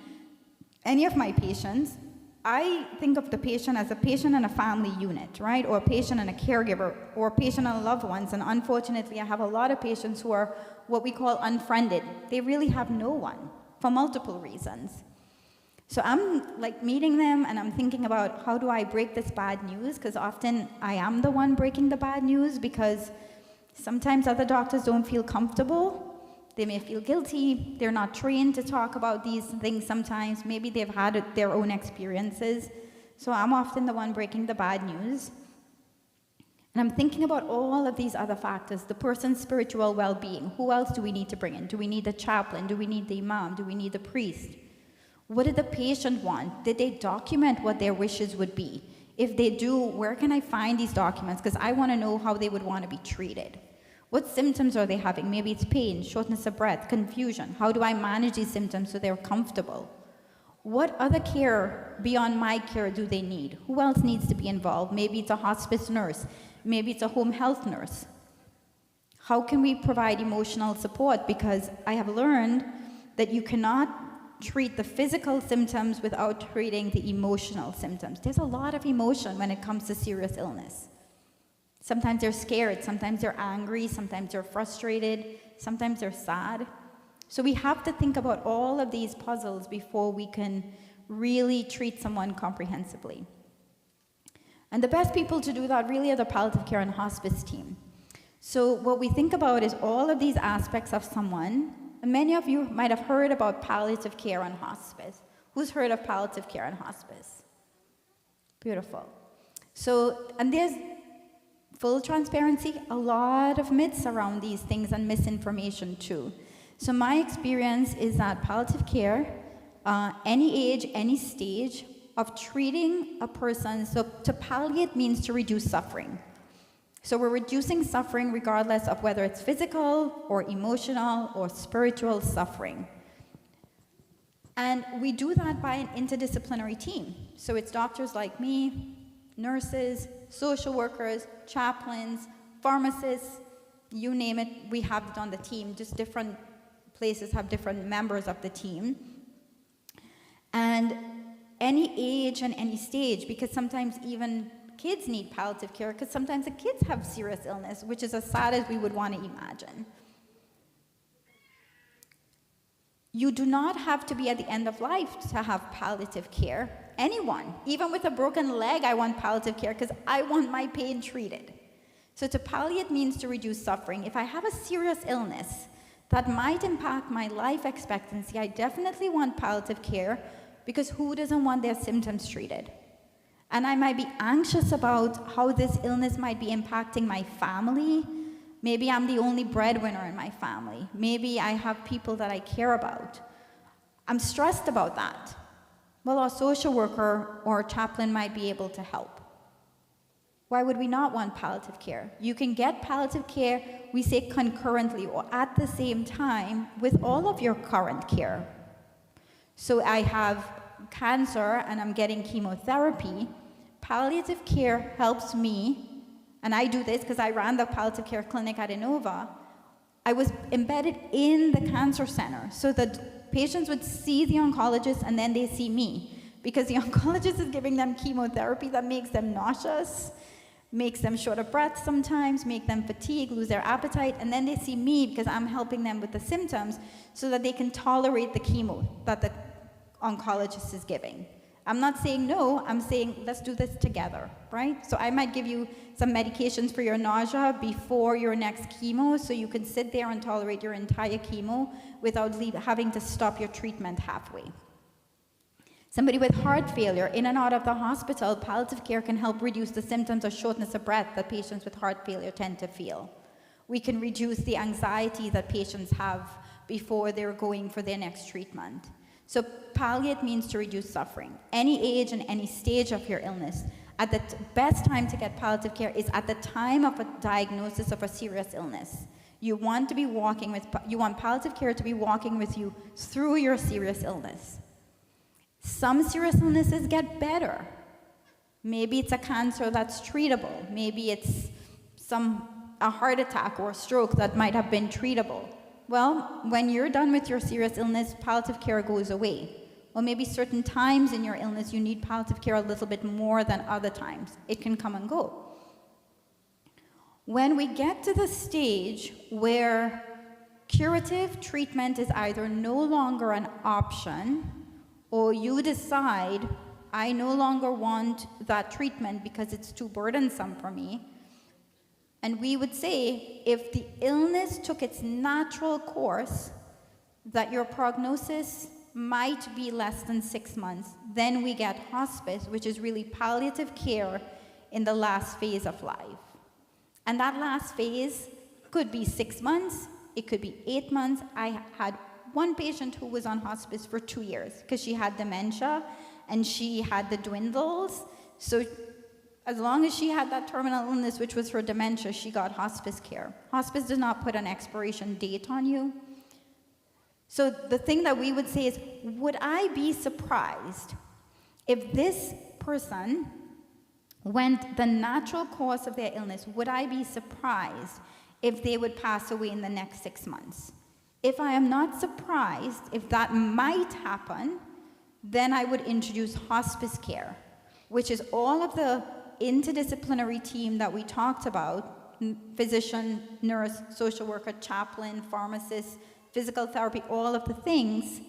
any of my patients, I think of the patient as a patient and a family unit, right? Or a patient and a caregiver, or a patient and loved ones. And unfortunately, I have a lot of patients who are what we call unfriended. They really have no one for multiple reasons. So I'm like meeting them and I'm thinking about, how do I break this bad news? Because often I am the one breaking the bad news, because sometimes other doctors don't feel comfortable. They may feel guilty. They're not trained to talk about these things sometimes. Maybe they've had their own experiences. So I'm often the one breaking the bad news. And I'm thinking about all of these other factors, the person's spiritual well-being. Who else do we need to bring in? Do we need the chaplain? Do we need the imam? Do we need the priest? What did the patient want? Did they document what their wishes would be? If they do, where can I find these documents? Because I want to know how they would want to be treated. What symptoms are they having? Maybe it's pain, shortness of breath, confusion. How do I manage these symptoms so they're comfortable? What other care beyond my care do they need? Who else needs to be involved? Maybe it's a hospice nurse. Maybe it's a home health nurse. How can we provide emotional support? Because I have learned that you cannot treat the physical symptoms without treating the emotional symptoms. There's a lot of emotion when it comes to serious illness. Sometimes they're scared, sometimes they're angry, sometimes they're frustrated, sometimes they're sad. So we have to think about all of these puzzles before we can really treat someone comprehensively. And the best people to do that really are the palliative care and hospice team. So what we think about is all of these aspects of someone. And many of you might have heard about palliative care and hospice. Who's heard of palliative care and hospice? Beautiful. So, and there's full transparency, a lot of myths around these things and misinformation too. So my experience is that palliative care, any age, any stage of treating a person, so to palliate means to reduce suffering. So we're reducing suffering regardless of whether it's physical or emotional or spiritual suffering. And we do that by an interdisciplinary team. So it's doctors like me, nurses, social workers, chaplains, pharmacists, you name it, we have it on the team. Just different places have different members of the team. And any age and any stage, because sometimes even kids need palliative care, because sometimes the kids have serious illness, which is as sad as we would want to imagine. You do not have to be at the end of life to have palliative care. Anyone, even with a broken leg, I want palliative care because I want my pain treated. So to palliate means to reduce suffering. If I have a serious illness, that might impact my life expectancy, I definitely want palliative care, because who doesn't want their symptoms treated? And I might be anxious about how this illness might be impacting my family. Maybe I'm the only breadwinner in my family. Maybe I have people that I care about. I'm stressed about that. Well, our social worker or chaplain might be able to help. Why would we not want palliative care? You can get palliative care, we say concurrently or at the same time with all of your current care. So I have cancer and I'm getting chemotherapy. Palliative care helps me, and I do this because I ran the palliative care clinic at Innova. I was embedded in the cancer center, so that patients would see the oncologist and then they see me, because the oncologist is giving them chemotherapy that makes them nauseous, makes them short of breath sometimes, make them fatigue, lose their appetite, and then they see me because I'm helping them with the symptoms so that they can tolerate the chemo that the oncologist is giving. I'm not saying no, I'm saying let's do this together, right? So I might give you some medications for your nausea before your next chemo so you can sit there and tolerate your entire chemo without having to stop your treatment halfway. Somebody with heart failure in and out of the hospital, palliative care can help reduce the symptoms of shortness of breath that patients with heart failure tend to feel. We can reduce the anxiety that patients have before they're going for their next treatment. So palliate means to reduce suffering. Any age and any stage of your illness, at the best time to get palliative care is at the time of a diagnosis of a serious illness. You want palliative care to be walking with you through your serious illness. Some serious illnesses get better. Maybe it's a cancer that's treatable. Maybe it's a heart attack or a stroke that might have been treatable. Well, when you're done with your serious illness, palliative care goes away. Or maybe certain times in your illness you need palliative care a little bit more than other times. It can come and go. When we get to the stage where curative treatment is either no longer an option, or you decide, I no longer want that treatment because it's too burdensome for me. And we would say, if the illness took its natural course, that your prognosis might be less than 6 months, then we get hospice, which is really palliative care in the last phase of life. And that last phase could be 6 months, it could be 8 months. I had one patient who was on hospice for 2 years because she had dementia and she had the dwindles. So as long as she had that terminal illness, which was her dementia, she got hospice care. Hospice does not put an expiration date on you. So the thing that we would say is, would I be surprised if this person went the natural course of their illness? Would I be surprised if they would pass away in the next 6 months? If I am not surprised, if that might happen, then I would introduce hospice care, which is all of the interdisciplinary team that we talked about, physician, nurse, social worker, chaplain, pharmacist, physical therapy, all of the things,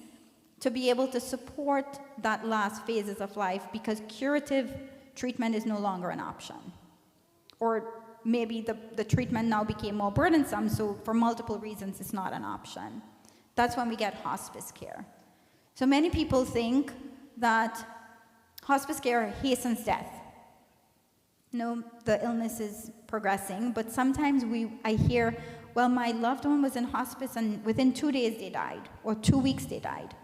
to be able to support that last phases of life, because curative treatment is no longer an option. Or maybe the treatment now became more burdensome, so for multiple reasons it's not an option. That's when we get hospice care. So many people think that hospice care hastens death. No, the illness is progressing, but sometimes I hear, well, my loved one was in hospice and within 2 days they died, or 2 weeks they died.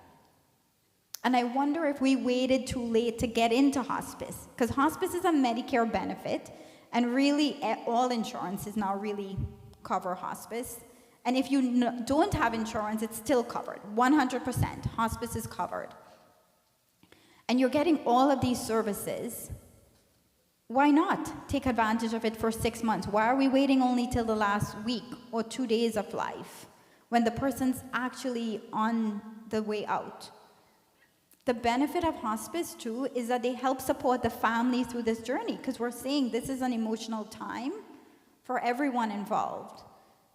And I wonder if we waited too late to get into hospice, because hospice is a Medicare benefit, and really all insurances now really cover hospice. And if you don't have insurance, it's still covered, 100%. Hospice is covered. And you're getting all of these services. Why not take advantage of it for 6 months? Why are we waiting only till the last week or 2 days of life when the person's actually on the way out? The benefit of hospice, too, is that they help support the family through this journey, because we're saying this is an emotional time for everyone involved.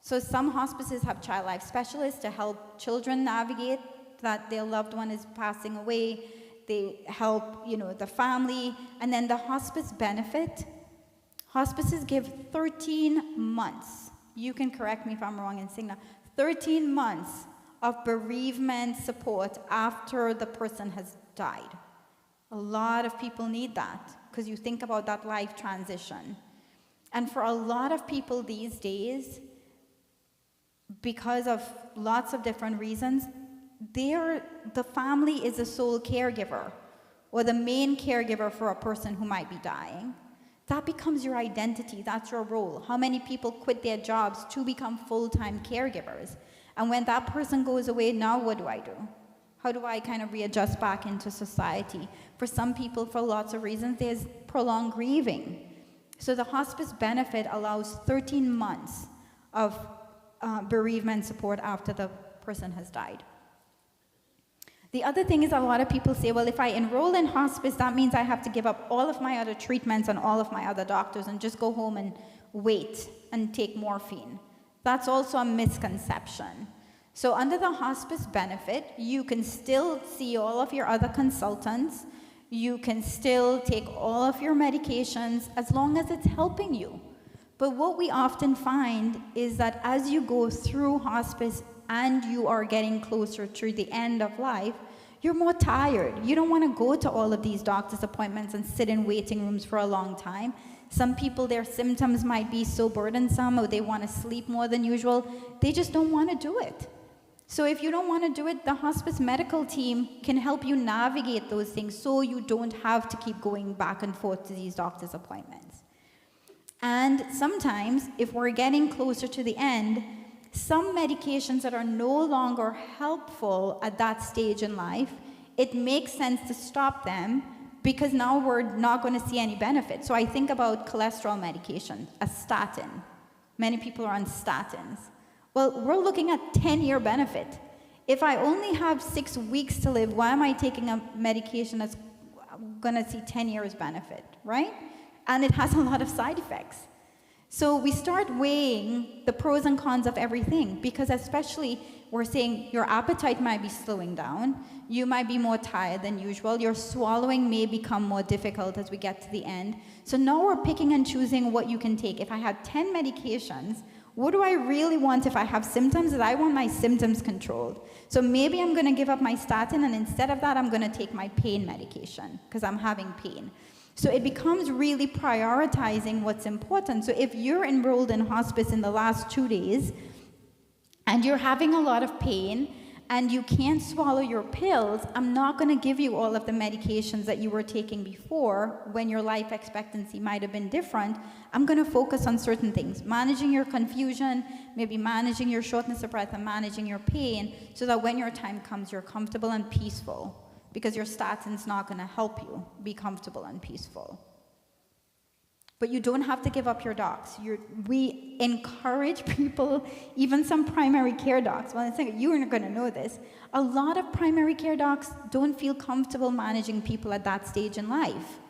So some hospices have child life specialists to help children navigate that their loved one is passing away. They help, the family. And then the hospice benefit, hospices give 13 months. You can correct me if I'm wrong and saying that. 13 months of bereavement support after the person has died. A lot of people need that because you think about that life transition. And for a lot of people these days, because of lots of different reasons, the family is the sole caregiver or the main caregiver for a person who might be dying. That becomes your identity, that's your role. How many people quit their jobs to become full-time caregivers? And when that person goes away, now what do I do? How do I kind of readjust back into society? For some people, for lots of reasons, there's prolonged grieving. So the hospice benefit allows 13 months of bereavement support after the person has died. The other thing is a lot of people say, well, if I enroll in hospice, that means I have to give up all of my other treatments and all of my other doctors and just go home and wait and take morphine. That's also a misconception. So under the hospice benefit, you can still see all of your other consultants. You can still take all of your medications as long as it's helping you. But what we often find is that as you go through hospice and you are getting closer to the end of life, you're more tired. You don't want to go to all of these doctor's appointments and sit in waiting rooms for a long time. Some people, their symptoms might be so burdensome or they want to sleep more than usual. They just don't want to do it. So if you don't want to do it, the hospice medical team can help you navigate those things so you don't have to keep going back and forth to these doctor's appointments. And sometimes, if we're getting closer to the end, some medications that are no longer helpful at that stage in life, it makes sense to stop them because now we're not going to see any benefit. So I think about cholesterol medication, a statin. Many people are on statins. Well, we're looking at 10-year benefit. If I only have 6 weeks to live, why am I taking a medication that's going to see 10 years benefit, right? And it has a lot of side effects. So we start weighing the pros and cons of everything because especially we're saying your appetite might be slowing down, you might be more tired than usual, your swallowing may become more difficult as we get to the end. So now we're picking and choosing what you can take. If I have 10 medications, what do I really want if I have symptoms? Is I want my symptoms controlled. So maybe I'm going to give up my statin and instead of that I'm going to take my pain medication because I'm having pain. So it becomes really prioritizing what's important. So if you're enrolled in hospice in the last 2 days and you're having a lot of pain and you can't swallow your pills, I'm not going to give you all of the medications that you were taking before when your life expectancy might have been different. I'm going to focus on certain things, managing your confusion, maybe managing your shortness of breath and managing your pain so that when your time comes, you're comfortable and peaceful. Because your statin's not going to help you be comfortable and peaceful. But you don't have to give up your docs. We encourage people, even some primary care docs. Well, you're going to know this. A lot of primary care docs don't feel comfortable managing people at that stage in life.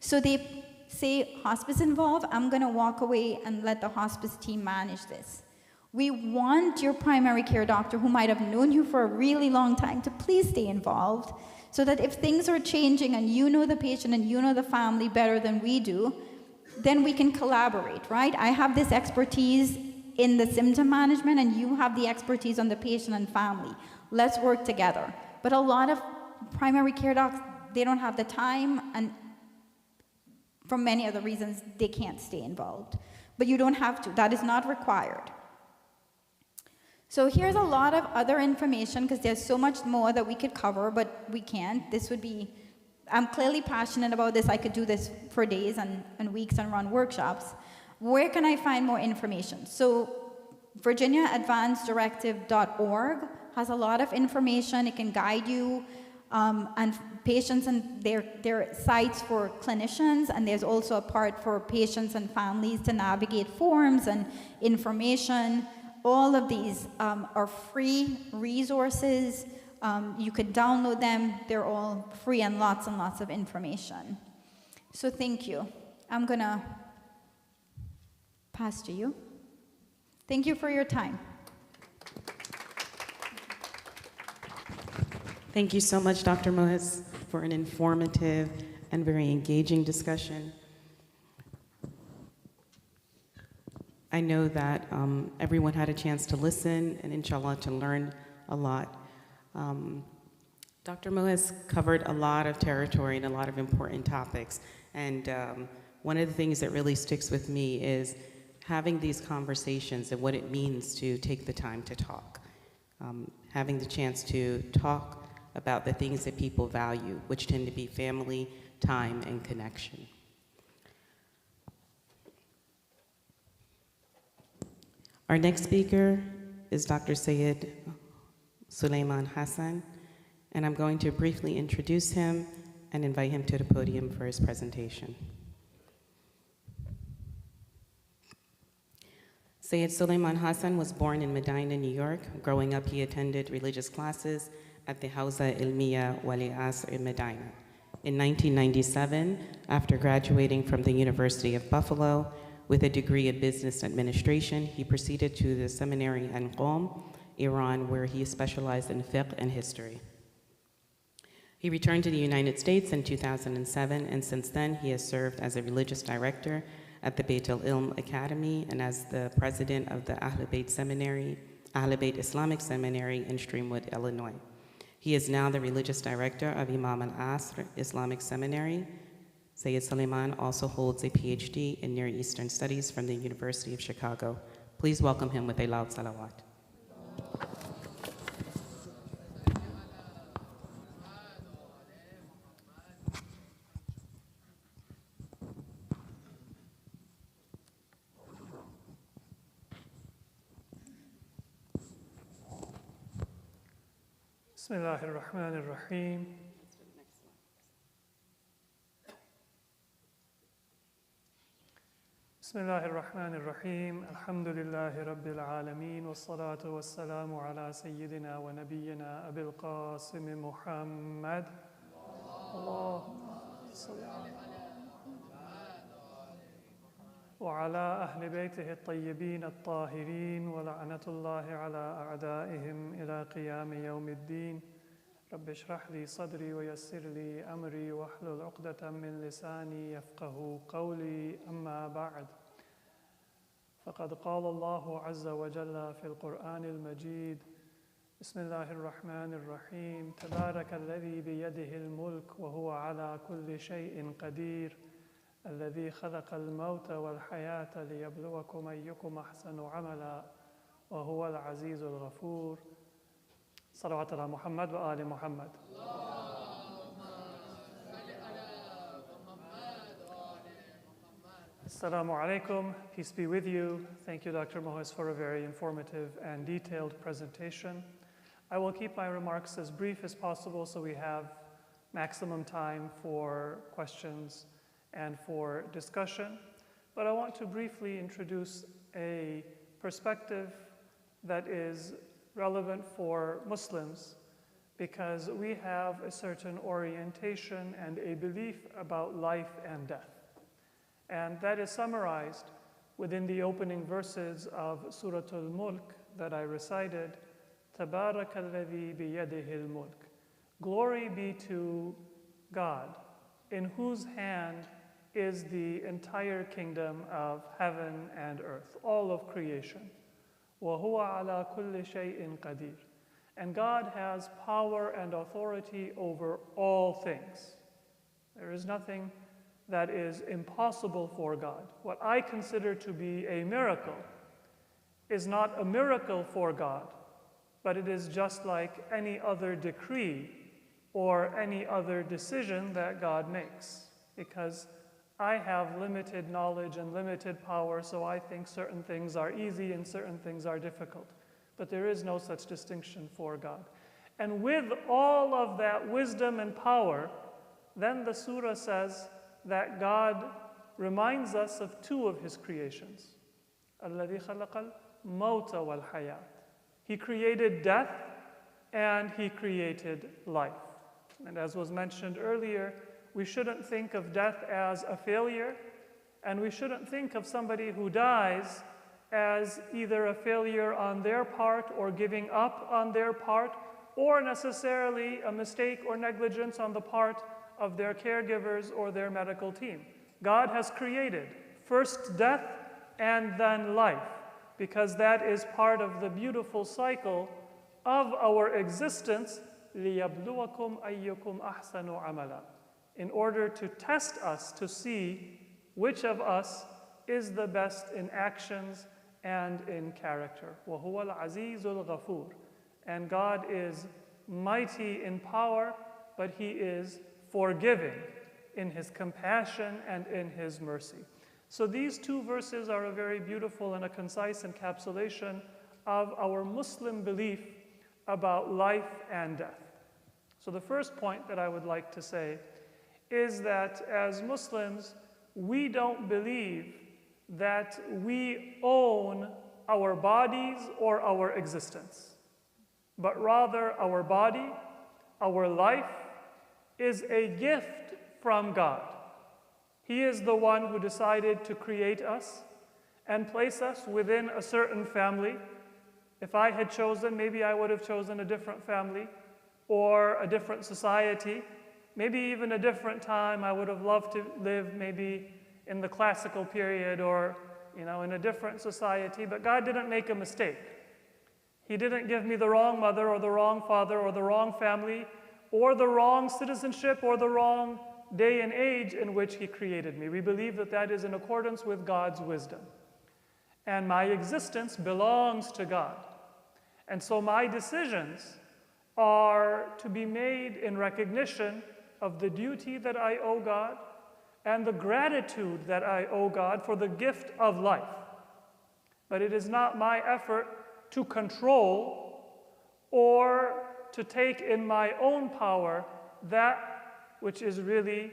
So they say, hospice involved, I'm going to walk away and let the hospice team manage this. We want your primary care doctor who might have known you for a really long time to please stay involved so that if things are changing and you know the patient and you know the family better than we do, then we can collaborate, right? I have this expertise in the symptom management and you have the expertise on the patient and family. Let's work together. But a lot of primary care docs, they don't have the time and for many other reasons, they can't stay involved. But you don't have to. That is not required. So here's a lot of other information because there's so much more that we could cover, but we can't. This would be, I'm clearly passionate about this. I could do this for days and weeks and run workshops. Where can I find more information? So VirginiaAdvanceDirective.org has a lot of information. It can guide you and patients and their sites for clinicians, and there's also a part for patients and families to navigate forms and information. All of these are free resources. You can download them. They're all free and lots of information. So thank you. I'm going to pass to you. Thank you for your time. Thank you so much, Dr. Mohes, for an informative and very engaging discussion. I know that everyone had a chance to listen and inshallah to learn a lot. Dr. Mo has covered a lot of territory and a lot of important topics. And one of the things that really sticks with me is having these conversations and what it means to take the time to talk. Having the chance to talk about the things that people value, which tend to be family, time, and connection. Our next speaker is Dr. Syed Sulaiman Hassan, and I'm going to briefly introduce him and invite him to the podium for his presentation. Syed Sulaiman Hassan was born in Medina, New York. Growing up, he attended religious classes at the Hawza Ilmiya Wali Asr in Medina. In 1997, after graduating from the University of Buffalo with a degree in business administration, he proceeded to the seminary in Qom, Iran, where he specialized in fiqh and history. He returned to the United States in 2007, and since then he has served as a religious director at the Beit al-Ilm Academy and as the president of the Ahl Bayt Seminary, Ahl Bayt Islamic Seminary in Streamwood, Illinois. He is now the religious director of Imam al-Asr Islamic Seminary. Syed Sulaiman also holds a PhD in Near Eastern Studies from the University of Chicago. Please welcome him with a loud salawat. Bismillahir Rahmanir Rahim. Bismillahir Rahmanir Rahim. Alhamdulillahi Rabbil Alameen. Wassalatu wassalamu ala Sayyidina wa Nabiyyina Abil Qasim Muhammad. Allahumma salli وعلى أهل بيته الطيبين الطاهرين ولعنة الله على أعدائهم إلى قيام يوم الدين رب اشرح لي صدري ويسر لي أمري واحلل عقدة من لساني يفقه قولي أما بعد فقد قال الله عز وجل في القرآن المجيد بسم الله الرحمن الرحيم تبارك الذي بيده الملك وهو على كل شيء قدير الذي خلق الموت والحياة ليبلوكم أيكم أحسن عملا وهو العزيز الغفور صلوات على محمد وآل محمد. Assalamu alaikum, peace be with you. Thank you, Dr. Mohes, for a very informative and detailed presentation. I will keep my remarks as brief as possible so we have maximum time for questions and for discussion, but I want to briefly introduce a perspective that is relevant for Muslims because we have a certain orientation and a belief about life and death. And that is summarized within the opening verses of Surah Al-Mulk that I recited, تَبَارَكَ الَّذِي بِيَدِهِ الْمُلْكِ. Glory be to God, in whose hand is the entire kingdom of heaven and earth, all of creation. وَهُوَ عَلَى كُلِّ شَيْءٍ قَدِيرٌ. And God has power and authority over all things. There is nothing that is impossible for God. What I consider to be a miracle is not a miracle for God, but it is just like any other decree or any other decision that God makes, because I have limited knowledge and limited power, so I think certain things are easy and certain things are difficult. But there is no such distinction for God. And with all of that wisdom and power, then the surah says that God reminds us of two of his creations. الَّذِي خَلَقَ الْمَوْتَ وَالْحَيَاةَ. He created death and he created life. And as was mentioned earlier, we shouldn't think of death as a failure, and we shouldn't think of somebody who dies as either a failure on their part or giving up on their part, or necessarily a mistake or negligence on the part of their caregivers or their medical team. God has created first death and then life, because that is part of the beautiful cycle of our existence, لِيَبْلُوَكُمْ أَيُّكُمْ أَحْسَنُ عَمَلًا, in order to test us to see which of us is the best in actions and in character. وَهُوَ الْعَزِيزُ الْغَفُورُ. And God is mighty in power, but He is forgiving in His compassion and in His mercy. So these two verses are a very beautiful and a concise encapsulation of our Muslim belief about life and death. So the first point that I would like to say is that as Muslims, we don't believe that we own our bodies or our existence, but rather our body, our life, is a gift from God. He is the one who decided to create us and place us within a certain family. If I had chosen, maybe I would have chosen a different family or a different society, maybe even a different time. I would have loved to live maybe in the classical period or, in a different society, but God didn't make a mistake. He didn't give me the wrong mother or the wrong father or the wrong family or the wrong citizenship or the wrong day and age in which He created me. We believe that that is in accordance with God's wisdom. And my existence belongs to God. And so my decisions are to be made in recognition of the duty that I owe God and the gratitude that I owe God for the gift of life. But it is not my effort to control or to take in my own power that which is really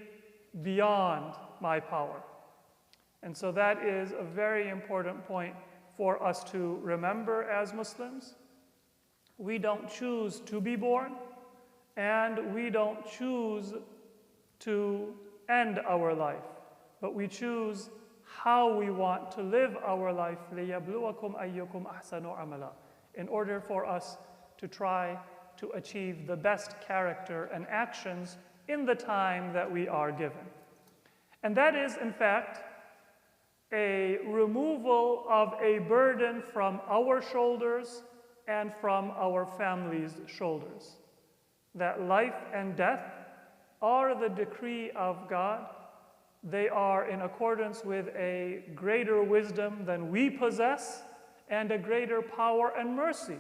beyond my power. And so that is a very important point for us to remember as Muslims. We don't choose to be born, and we don't choose to end our life, but we choose how we want to live our life, لِيَبْلُوَكُمْ أَيُّكُمْ أَحْسَنُ عَمَلًا, in order for us to try to achieve the best character and actions in the time that we are given. And that is, in fact, a removal of a burden from our shoulders and from our families' shoulders. That life and death are the decree of God. They are in accordance with a greater wisdom than we possess and a greater power and mercy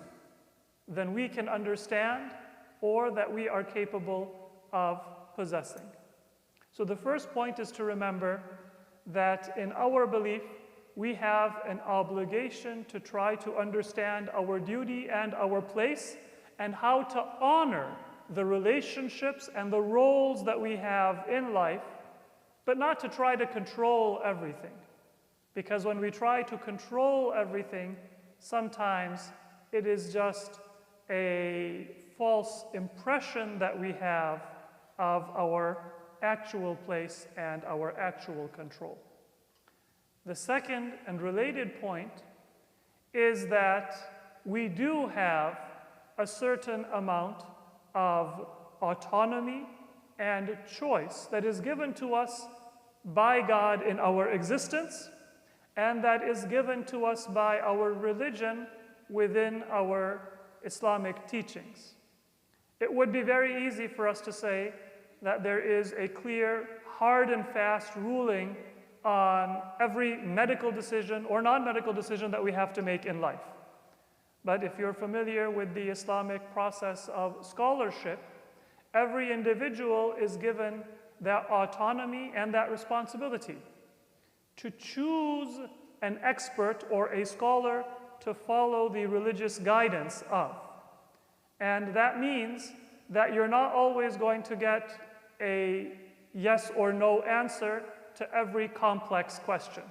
than we can understand or that we are capable of possessing. So the first point is to remember that in our belief, we have an obligation to try to understand our duty and our place and how to honor the relationships and the roles that we have in life, but not to try to control everything. Because when we try to control everything, sometimes it is just a false impression that we have of our actual place and our actual control. The second and related point is that we do have a certain amount of autonomy and choice that is given to us by God in our existence, and that is given to us by our religion within our Islamic teachings. It would be very easy for us to say that there is a clear, hard and fast ruling on every medical decision or non-medical decision that we have to make in life. But if you're familiar with the Islamic process of scholarship, every individual is given that autonomy and that responsibility to choose an expert or a scholar to follow the religious guidance of. And that means that you're not always going to get a yes or no answer to every complex question.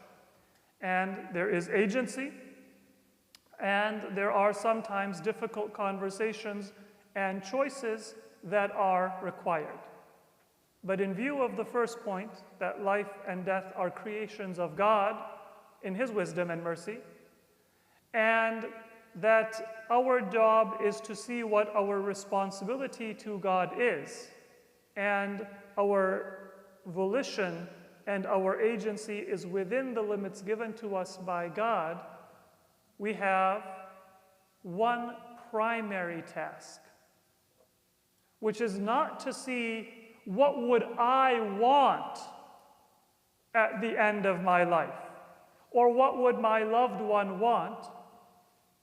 And there is agency, and there are sometimes difficult conversations and choices that are required. But in view of the first point, that life and death are creations of God in His wisdom and mercy, and that our job is to see what our responsibility to God is, and our volition and our agency is within the limits given to us by God, we have one primary task, which is not to see what would I want at the end of my life, or what would my loved one want,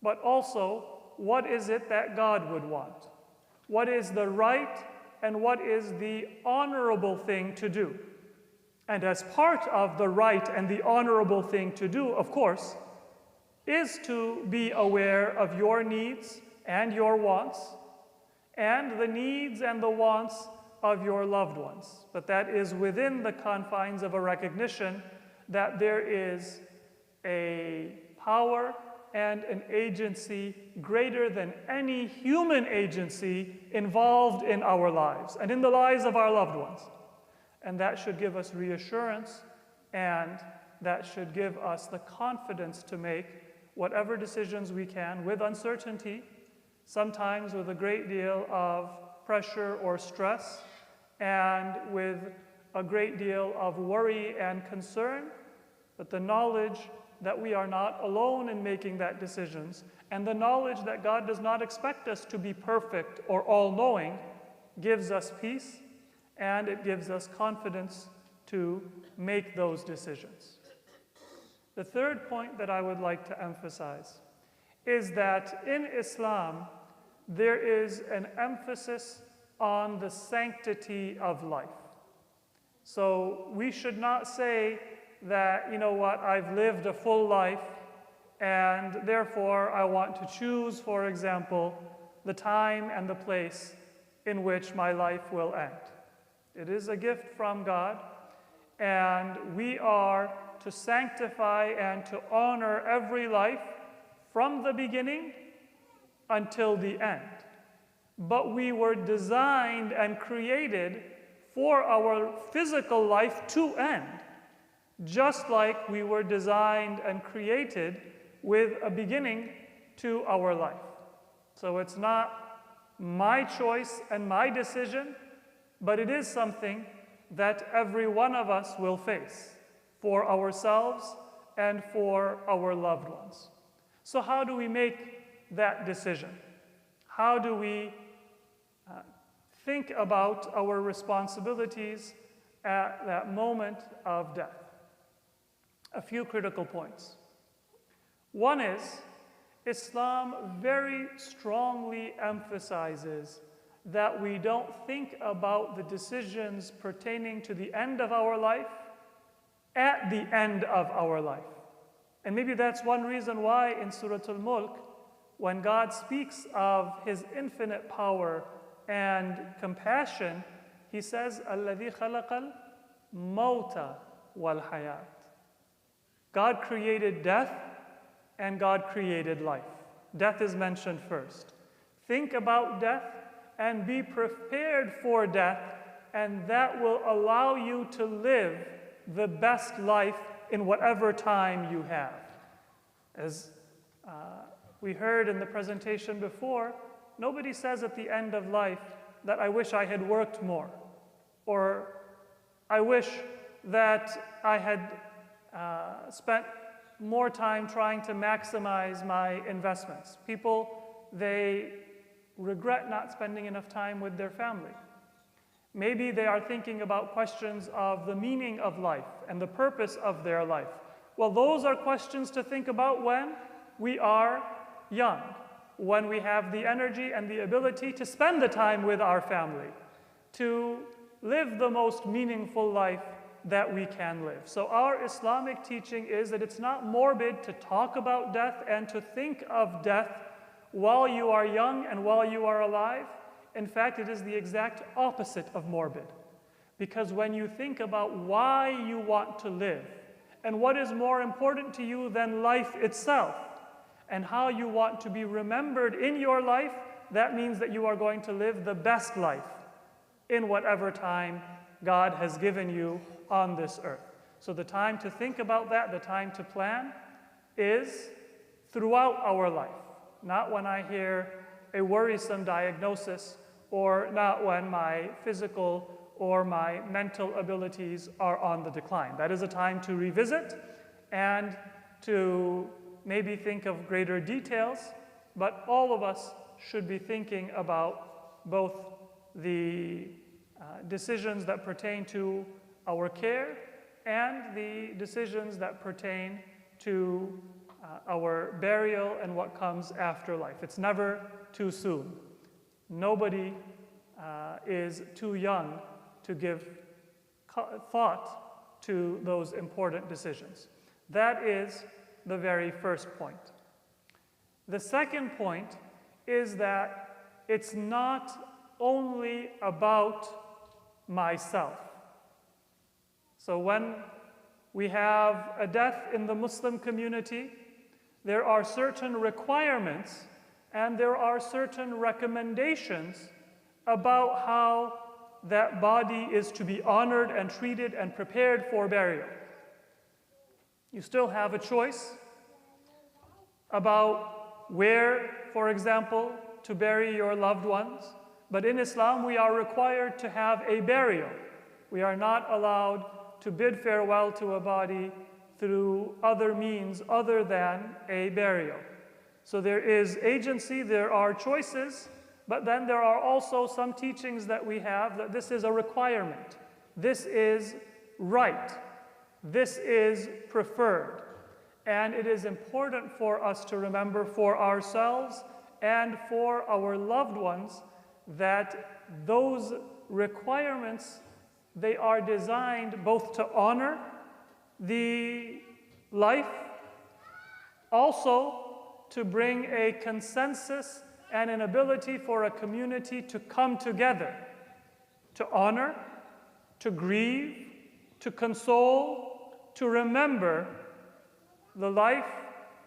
but also what is it that God would want? What is the right and what is the honorable thing to do? And as part of the right and the honorable thing to do, of course, is to be aware of your needs and your wants, and the needs and the wants of your loved ones. But that is within the confines of a recognition that there is a power and an agency greater than any human agency involved in our lives and in the lives of our loved ones. And that should give us reassurance, and that should give us the confidence to make whatever decisions we can with uncertainty, sometimes with a great deal of pressure or stress, and with a great deal of worry and concern, but the knowledge that we are not alone in making that decisions, and the knowledge that God does not expect us to be perfect or all-knowing, gives us peace, and it gives us confidence to make those decisions. The third point that I would like to emphasize is that in Islam, there is an emphasis on the sanctity of life. So we should not say that, you know what, I've lived a full life and therefore I want to choose, for example, the time and the place in which my life will end. It is a gift from God, and we are to sanctify and to honor every life from the beginning until the end. But we were designed and created for our physical life to end, just like we were designed and created with a beginning to our life. So it's not my choice and my decision, but it is something that every one of us will face for ourselves and for our loved ones. So how do we make that decision? How do we think about our responsibilities at that moment of death? A few critical points. One is, Islam very strongly emphasizes that we don't think about the decisions pertaining to the end of our life at the end of our life. And maybe that's one reason why in Surah Al-Mulk, when God speaks of His infinite power and compassion, He says, الَّذِي خَلَقَ الْمَوْتَ وَالْحَيَاةِ. God created death and God created life. Death is mentioned first. Think about death and be prepared for death, and that will allow you to live the best life in whatever time you have. As we heard in the presentation before, nobody says at the end of life that I wish I had worked more, or I wish that I had spent more time trying to maximize my investments. People, they regret not spending enough time with their family. Maybe they are thinking about questions of the meaning of life and the purpose of their life. Well, those are questions to think about when we are young, when we have the energy and the ability to spend the time with our family, to live the most meaningful life that we can live. So our Islamic teaching is that it's not morbid to talk about death and to think of death while you are young and while you are alive. In fact, it is the exact opposite of morbid. Because when you think about why you want to live and what is more important to you than life itself and how you want to be remembered in your life, that means that you are going to live the best life in whatever time God has given you on this earth. So the time to think about that, the time to plan, is throughout our life. Not when I hear a worrisome diagnosis, or not when my physical or my mental abilities are on the decline. That is a time to revisit and to maybe think of greater details, but all of us should be thinking about both the decisions that pertain to our care and the decisions that pertain to our burial and what comes after life. It's never too soon. Nobody is too young to give thought to those important decisions. That is the very first point. The second point is that it's not only about myself. So when we have a death in the Muslim community, there are certain requirements and there are certain recommendations about how that body is to be honored and treated and prepared for burial. You still have a choice about where, for example, to bury your loved ones. But in Islam, we are required to have a burial. We are not allowed to bid farewell to a body through other means other than a burial. So there is agency, there are choices, but then there are also some teachings that we have that this is a requirement. This is right. This is preferred. And it is important for us to remember for ourselves and for our loved ones that those requirements, they are designed both to honor the life, also to bring a consensus and an ability for a community to come together, to honor, to grieve, to console, to remember the life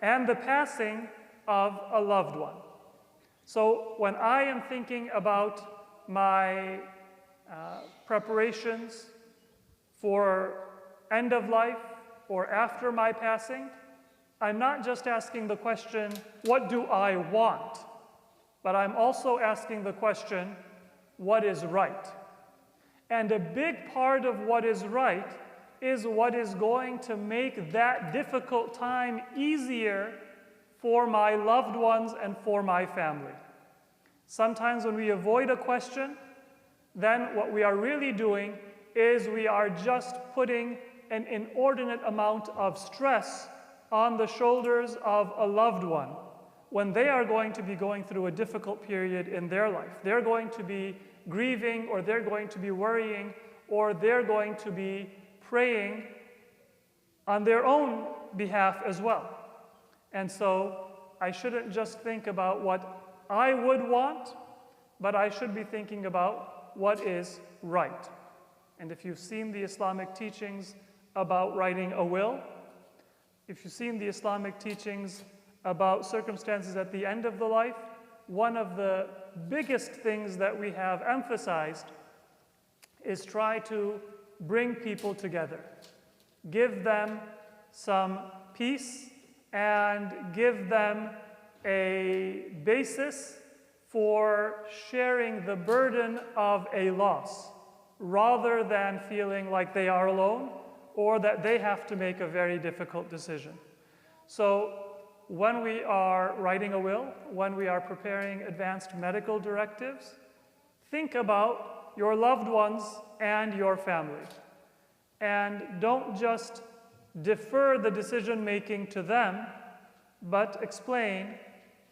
and the passing of a loved one. So when I am thinking about my preparations for end of life or after my passing, I'm not just asking the question, what do I want? But I'm also asking the question, what is right? And a big part of what is right is what is going to make that difficult time easier for my loved ones and for my family. Sometimes when we avoid a question, then what we are really doing is we are just putting an inordinate amount of stress on the shoulders of a loved one when they are going to be going through a difficult period in their life. They're going to be grieving, or they're going to be worrying, or they're going to be praying on their own behalf as well. And so I shouldn't just think about what I would want, but I should be thinking about what is right. And if you've seen the Islamic teachings about writing a will, if you've seen the Islamic teachings about circumstances at the end of the life, one of the biggest things that we have emphasized is try to bring people together, give them some peace, and give them a basis for sharing the burden of a loss, rather than feeling like they are alone or that they have to make a very difficult decision. So when we are writing a will, when we are preparing advanced medical directives, think about your loved ones and your family. And don't just defer the decision-making to them, but explain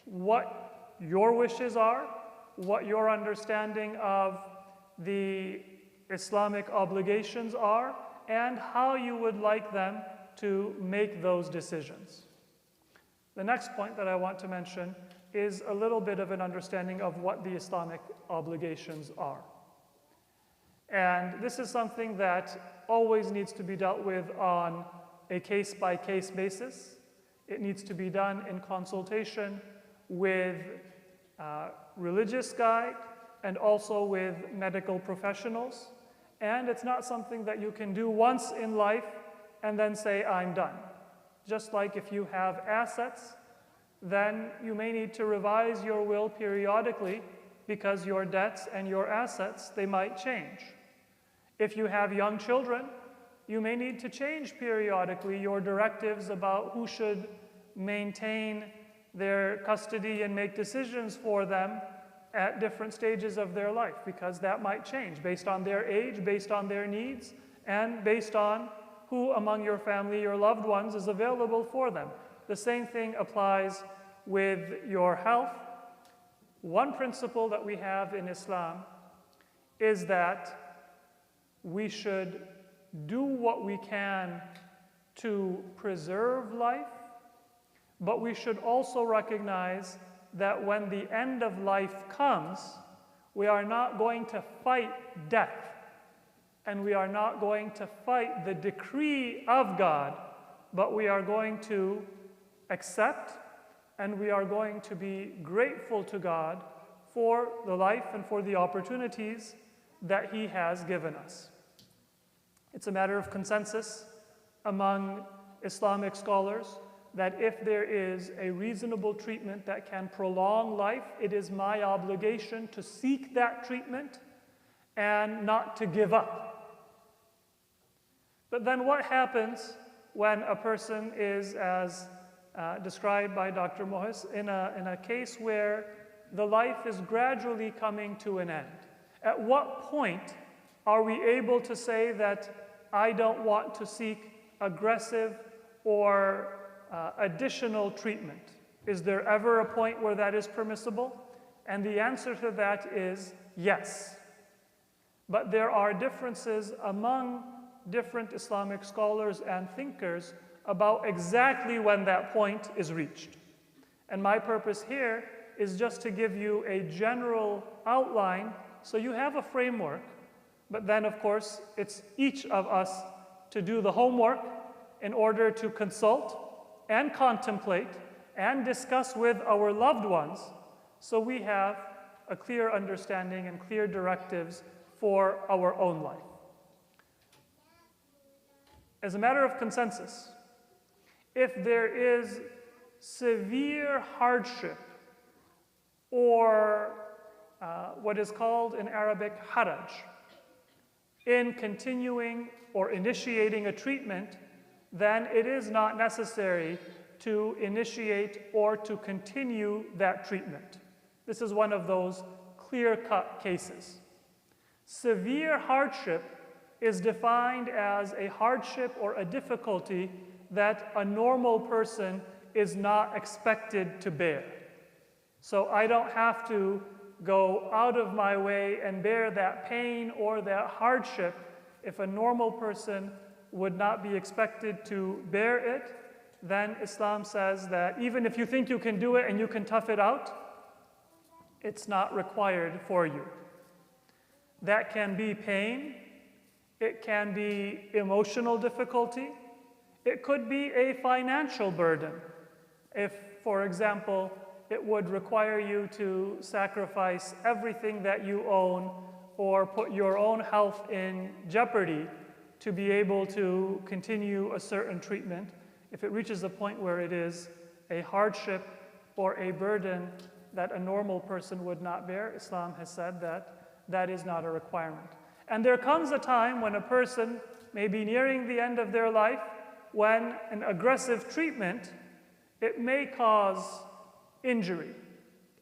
what your wishes are, what your understanding of the Islamic obligations are, and how you would like them to make those decisions. The next point that I want to mention is a little bit of an understanding of what the Islamic obligations are. And this is something that always needs to be dealt with on a case-by-case basis. It needs to be done in consultation with religious guide and also with medical professionals. And it's not something that you can do once in life and then say, I'm done. Just like if you have assets, then you may need to revise your will periodically because your debts and your assets, they might change. If you have young children, you may need to change periodically your directives about who should maintain their custody and make decisions for them at different stages of their life, because that might change based on their age, based on their needs, and based on who among your family, your loved ones, is available for them. The same thing applies with your health. One principle that we have in Islam is that we should do what we can to preserve life, but we should also recognize that when the end of life comes, we are not going to fight death, and we are not going to fight the decree of God, but we are going to accept and we are going to be grateful to God for the life and for the opportunities that He has given us. It's a matter of consensus among Islamic scholars that if there is a reasonable treatment that can prolong life, it is my obligation to seek that treatment and not to give up. But then what happens when a person is, as described by Dr. Mohis, in a case where the life is gradually coming to an end? At what point are we able to say that I don't want to seek aggressive or additional treatment? Is there ever a point where that is permissible? And the answer to that is yes. But there are differences among different Islamic scholars and thinkers about exactly when that point is reached. And my purpose here is just to give you a general outline so you have a framework, but then of course it's each of us to do the homework in order to consult and contemplate and discuss with our loved ones so we have a clear understanding and clear directives for our own life. As a matter of consensus, if there is severe hardship or what is called in Arabic haraj in continuing or initiating a treatment, then it is not necessary to initiate or to continue that treatment. This is one of those clear-cut cases. Severe hardship is defined as a hardship or a difficulty that a normal person is not expected to bear. So I don't have to go out of my way and bear that pain or that hardship if a normal person would not be expected to bear it. Then Islam says that even if you think you can do it and you can tough it out, it's not required for you. That can be pain, it can be emotional difficulty, it could be a financial burden. If, for example, it would require you to sacrifice everything that you own or put your own health in jeopardy to be able to continue a certain treatment. If it reaches a point where it is a hardship or a burden that a normal person would not bear, Islam has said that that is not a requirement. And there comes a time when a person may be nearing the end of their life when an aggressive treatment, it may cause injury,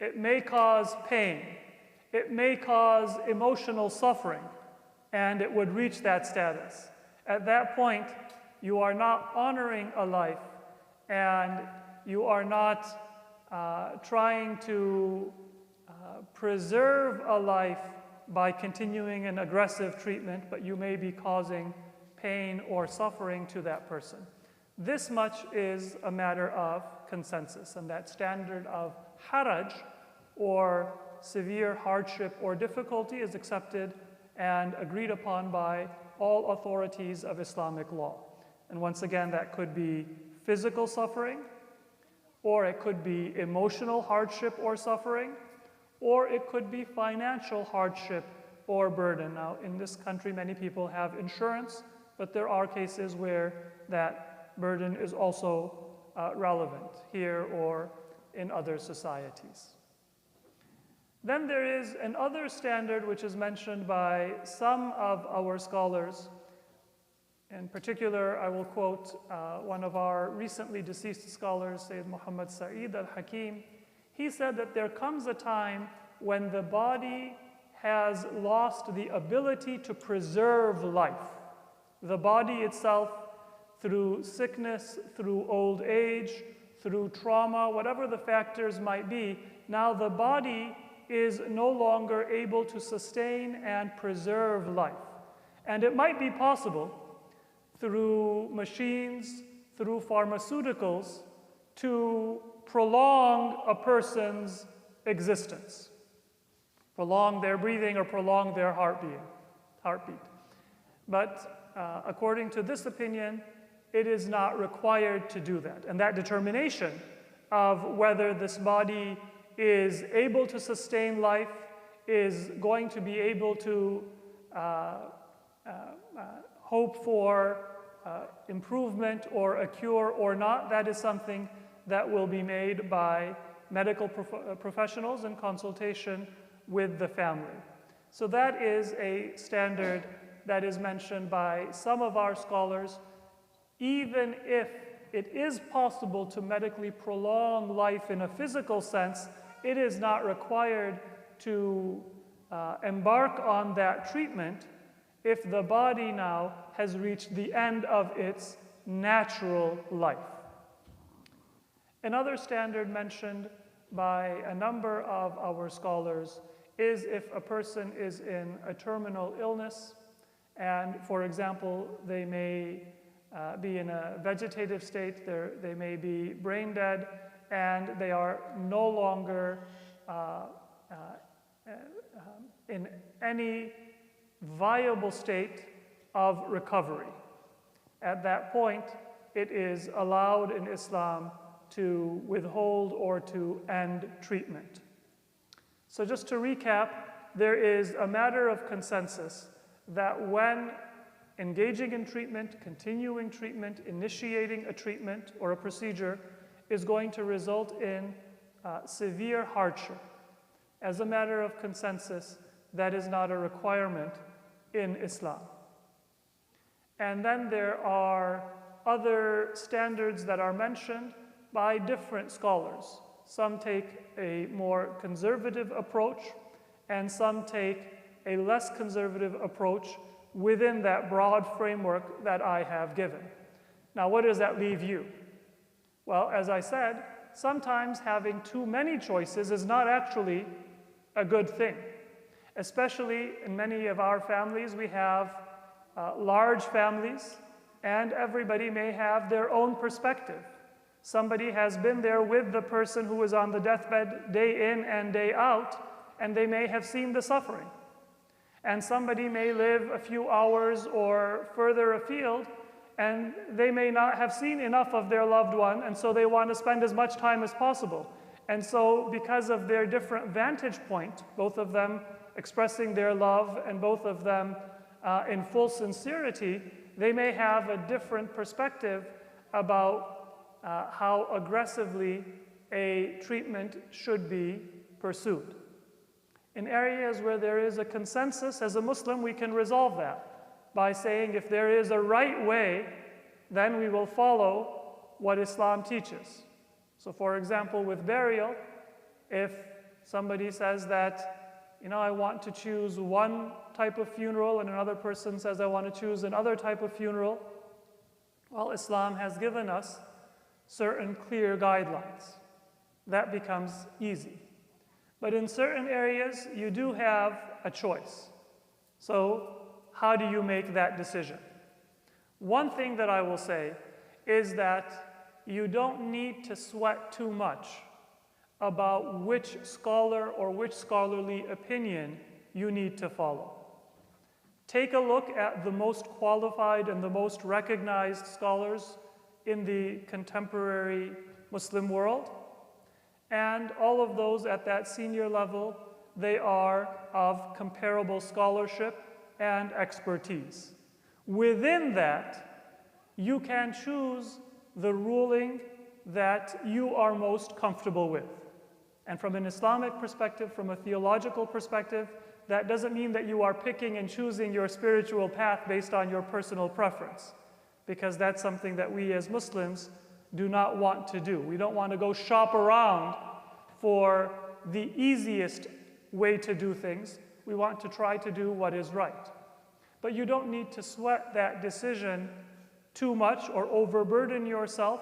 it may cause pain, it may cause emotional suffering, and it would reach that status. At that point, you are not honoring a life, and you are not trying to preserve a life by continuing an aggressive treatment, but you may be causing pain or suffering to that person. This much is a matter of consensus, and that standard of haraj, or severe hardship or difficulty, is accepted and agreed upon by all authorities of Islamic law. And once again, that could be physical suffering, or it could be emotional hardship or suffering, or it could be financial hardship or burden. Now, in this country, many people have insurance, but there are cases where that burden is also relevant here or in other societies. Then there is another standard which is mentioned by some of our scholars. In particular, I will quote one of our recently deceased scholars, Sayyid Muhammad Sa'id al-Hakim. He said that there comes a time when the body has lost the ability to preserve life. The body itself, through sickness, through old age, through trauma, whatever the factors might be, now the body is no longer able to sustain and preserve life. And it might be possible through machines, through pharmaceuticals, to prolong a person's existence, prolong their breathing or prolong their heartbeat. But according to this opinion, it is not required to do that. And that determination of whether this body is able to sustain life, is going to be able to hope for improvement or a cure or not, that is something that will be made by medical professionals in consultation with the family. So that is a standard that is mentioned by some of our scholars. Even if it is possible to medically prolong life in a physical sense, it is not required to embark on that treatment if the body now has reached the end of its natural life. Another standard mentioned by a number of our scholars is if a person is in a terminal illness and, for example, they may be in a vegetative state, they may be brain dead, and they are no longer in any viable state of recovery. At that point, it is allowed in Islam to withhold or to end treatment. So just to recap, there is a matter of consensus that when engaging in treatment, continuing treatment, initiating a treatment or a procedure is going to result in severe hardship. As a matter of consensus, that is not a requirement in Islam. And then there are other standards that are mentioned by different scholars. Some take a more conservative approach, and some take a less conservative approach within that broad framework that I have given. Now, what does that leave you? Well, as I said, sometimes having too many choices is not actually a good thing. Especially in many of our families, we have large families, and everybody may have their own perspective. Somebody has been there with the person who is on the deathbed day in and day out, and they may have seen the suffering. And somebody may live a few hours or further afield, and they may not have seen enough of their loved one, and so they want to spend as much time as possible. And so because of their different vantage point, both of them expressing their love and both of them in full sincerity, they may have a different perspective about how aggressively a treatment should be pursued. In areas where there is a consensus, as a Muslim, we can resolve that by saying if there is a right way, then we will follow what Islam teaches. So for example, with burial, if somebody says that, I want to choose one type of funeral and another person says I want to choose another type of funeral, well, Islam has given us certain clear guidelines. That becomes easy. But in certain areas, you do have a choice. So how do you make that decision? One thing that I will say is that you don't need to sweat too much about which scholar or which scholarly opinion you need to follow. Take a look at the most qualified and the most recognized scholars in the contemporary Muslim world. And all of those at that senior level, they are of comparable scholarship and expertise. Within that, you can choose the ruling that you are most comfortable with. And from an Islamic perspective, from a theological perspective, that doesn't mean that you are picking and choosing your spiritual path based on your personal preference, because that's something that we as Muslims do not want to do. We don't want to go shop around for the easiest way to do things. We want to try to do what is right. But you don't need to sweat that decision too much or overburden yourself.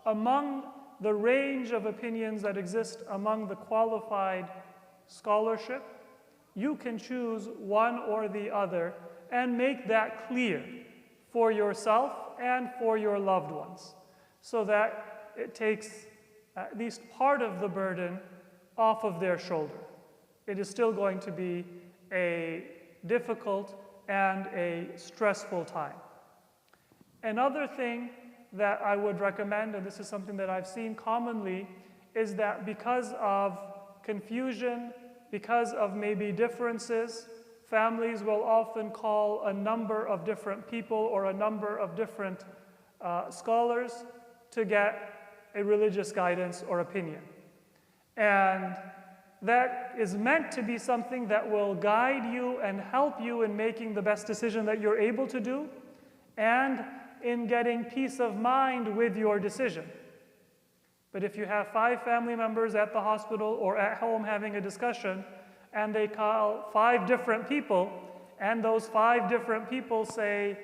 Among the range of opinions that exist among the qualified scholarship, you can choose one or the other and make that clear for yourself and for your loved ones, so that it takes at least part of the burden off of their shoulder. It is still going to be a difficult and a stressful time. Another thing that I would recommend, and this is something that I've seen commonly, is that because of confusion, because of maybe differences, families will often call a number of different people or a number of different scholars to get a religious guidance or opinion. And that is meant to be something that will guide you and help you in making the best decision that you're able to do, and in getting peace of mind with your decision. But if you have 5 family members at the hospital or at home having a discussion, and they call 5 different people, and those 5 different people say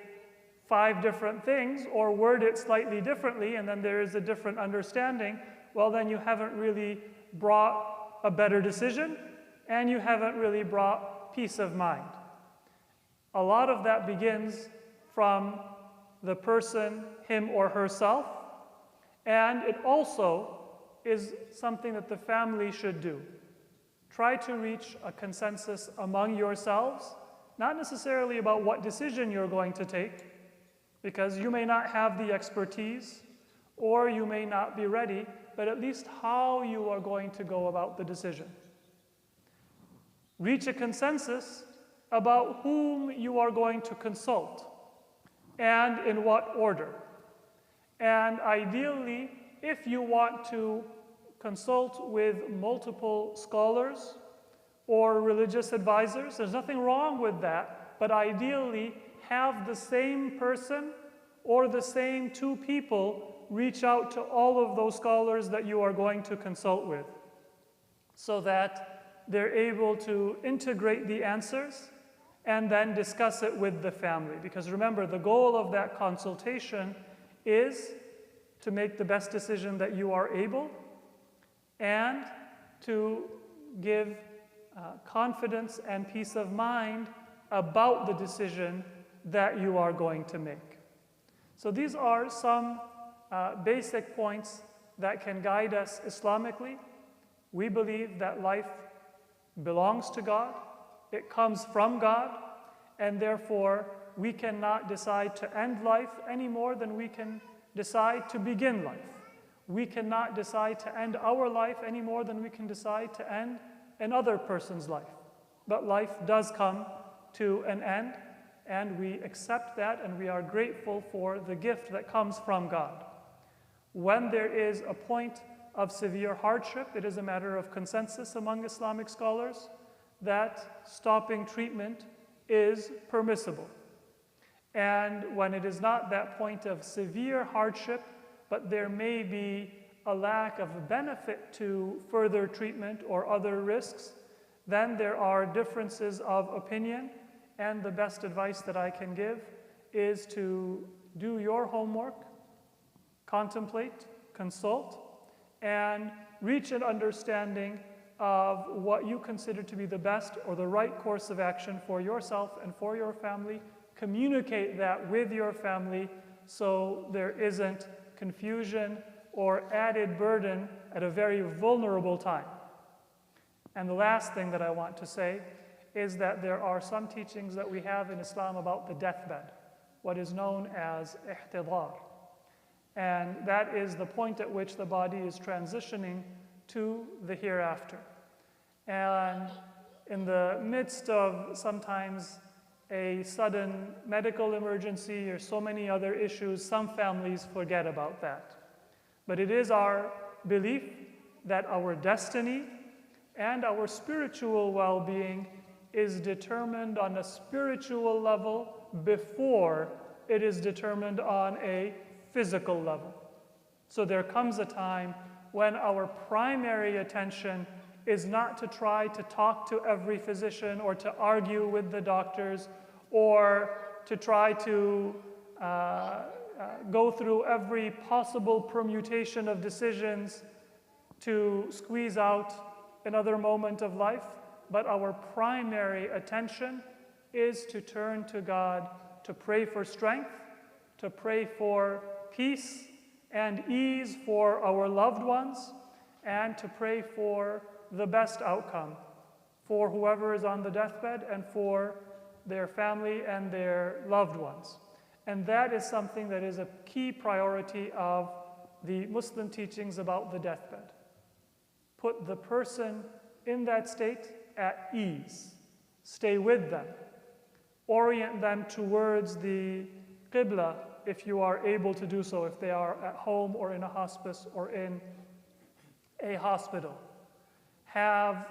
5 different things or word it slightly differently, and then there is a different understanding, well, then you haven't really brought a better decision, and you haven't really brought peace of mind. A lot of that begins from the person, him or herself, and it also is something that the family should do. Try to reach a consensus among yourselves, not necessarily about what decision you're going to take, because you may not have the expertise or you may not be ready, but at least how you are going to go about the decision. Reach a consensus about whom you are going to consult and in what order. And ideally, if you want to consult with multiple scholars or religious advisors, there's nothing wrong with that, but ideally have the same person or the same 2 people reach out to all of those scholars that you are going to consult with, so that they're able to integrate the answers and then discuss it with the family. Because remember, the goal of that consultation is to make the best decision that you are able, and to give confidence and peace of mind about the decision that you are going to make. So these are some basic points that can guide us Islamically. We believe that life belongs to God, it comes from God, and therefore we cannot decide to end life any more than we can decide to begin life. We cannot decide to end our life any more than we can decide to end another person's life. But life does come to an end, and we accept that, and we are grateful for the gift that comes from God. When there is a point of severe hardship, it is a matter of consensus among Islamic scholars that stopping treatment is permissible. And when it is not that point of severe hardship, but there may be a lack of benefit to further treatment or other risks, then there are differences of opinion, and the best advice that I can give is to do your homework, contemplate, consult, and reach an understanding of what you consider to be the best or the right course of action for yourself and for your family. Communicate that with your family so there isn't confusion or added burden at a very vulnerable time. And the last thing that I want to say is that there are some teachings that we have in Islam about the deathbed, what is known as ihtidar. And that is the point at which the body is transitioning to the hereafter. And in the midst of sometimes a sudden medical emergency or so many other issues, some families forget about that. But it is our belief that our destiny and our spiritual well-being is determined on a spiritual level before it is determined on a physical level. So there comes a time when our primary attention is not to try to talk to every physician or to argue with the doctors or to try to go through every possible permutation of decisions to squeeze out another moment of life, but our primary attention is to turn to God, to pray for strength, to pray for peace and ease for our loved ones, and to pray for the best outcome for whoever is on the deathbed and for their family and their loved ones. And that is something that is a key priority of the Muslim teachings about the deathbed. Put the person in that state at ease. Stay with them. Orient them towards the Qibla if you are able to do so, if they are at home or in a hospice or in a hospital. Have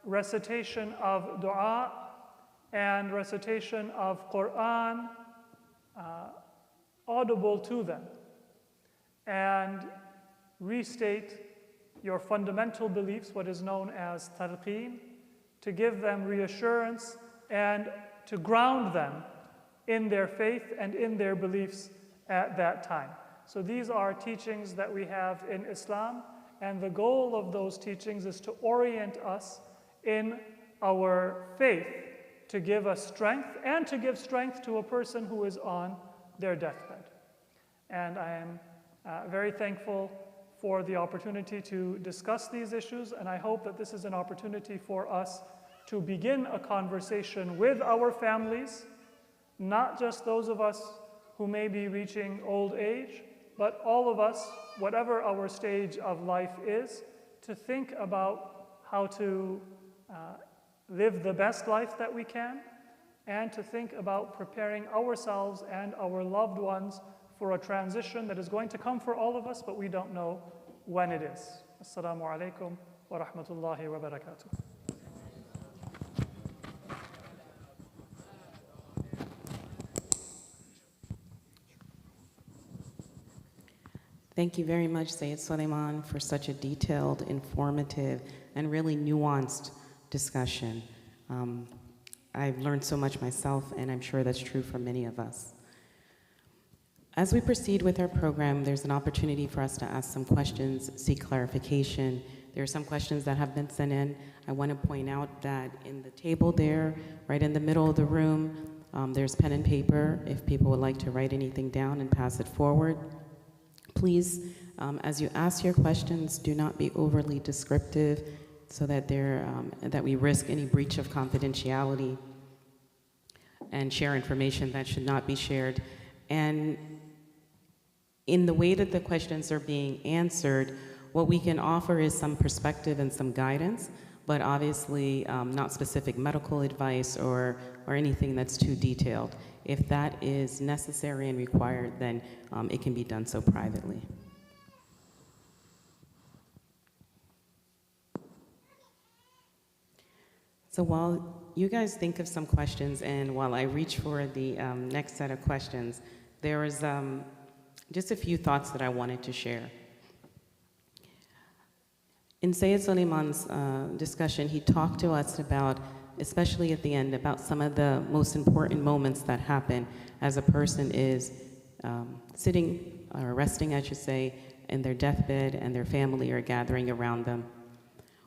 recitation of dua and recitation of Quran audible to them, and restate your fundamental beliefs, what is known as talqeen, to give them reassurance and to ground them in their faith and in their beliefs at that time. So these are teachings that we have in Islam, and the goal of those teachings is to orient us in our faith, to give us strength and to give strength to a person who is on their deathbed. And I am very thankful for the opportunity to discuss these issues, and I hope that this is an opportunity for us to begin a conversation with our families, not just those of us who may be reaching old age, but all of us, whatever our stage of life is, to think about how to live the best life that we can, and to think about preparing ourselves and our loved ones for a transition that is going to come for all of us, but we don't know when it is. Assalamu alaikum wa rahmatullahi wa barakatuh. Thank you very much, Sayyid Suleiman, for such a detailed, informative, and really nuanced discussion. I've learned so much myself, and I'm sure that's true for many of us. As we proceed with our program, there's an opportunity for us to ask some questions, seek clarification. There are some questions that have been sent in. I want to point out that in the table there, right in the middle of the room, there's pen and paper if people would like to write anything down and pass it forward. Please, as you ask your questions, do not be overly descriptive so that that we risk any breach of confidentiality and share information that should not be shared. And in the way that the questions are being answered, what we can offer is some perspective and some guidance, but obviously not specific medical advice or anything that's too detailed. If that is necessary and required, then it can be done so privately. So while you guys think of some questions and while I reach for the next set of questions, there is just a few thoughts that I wanted to share. In Sayyid Suleiman's discussion, he talked to us about, especially at the end, about some of the most important moments that happen as a person is sitting, or resting, I should say, in their deathbed and their family are gathering around them.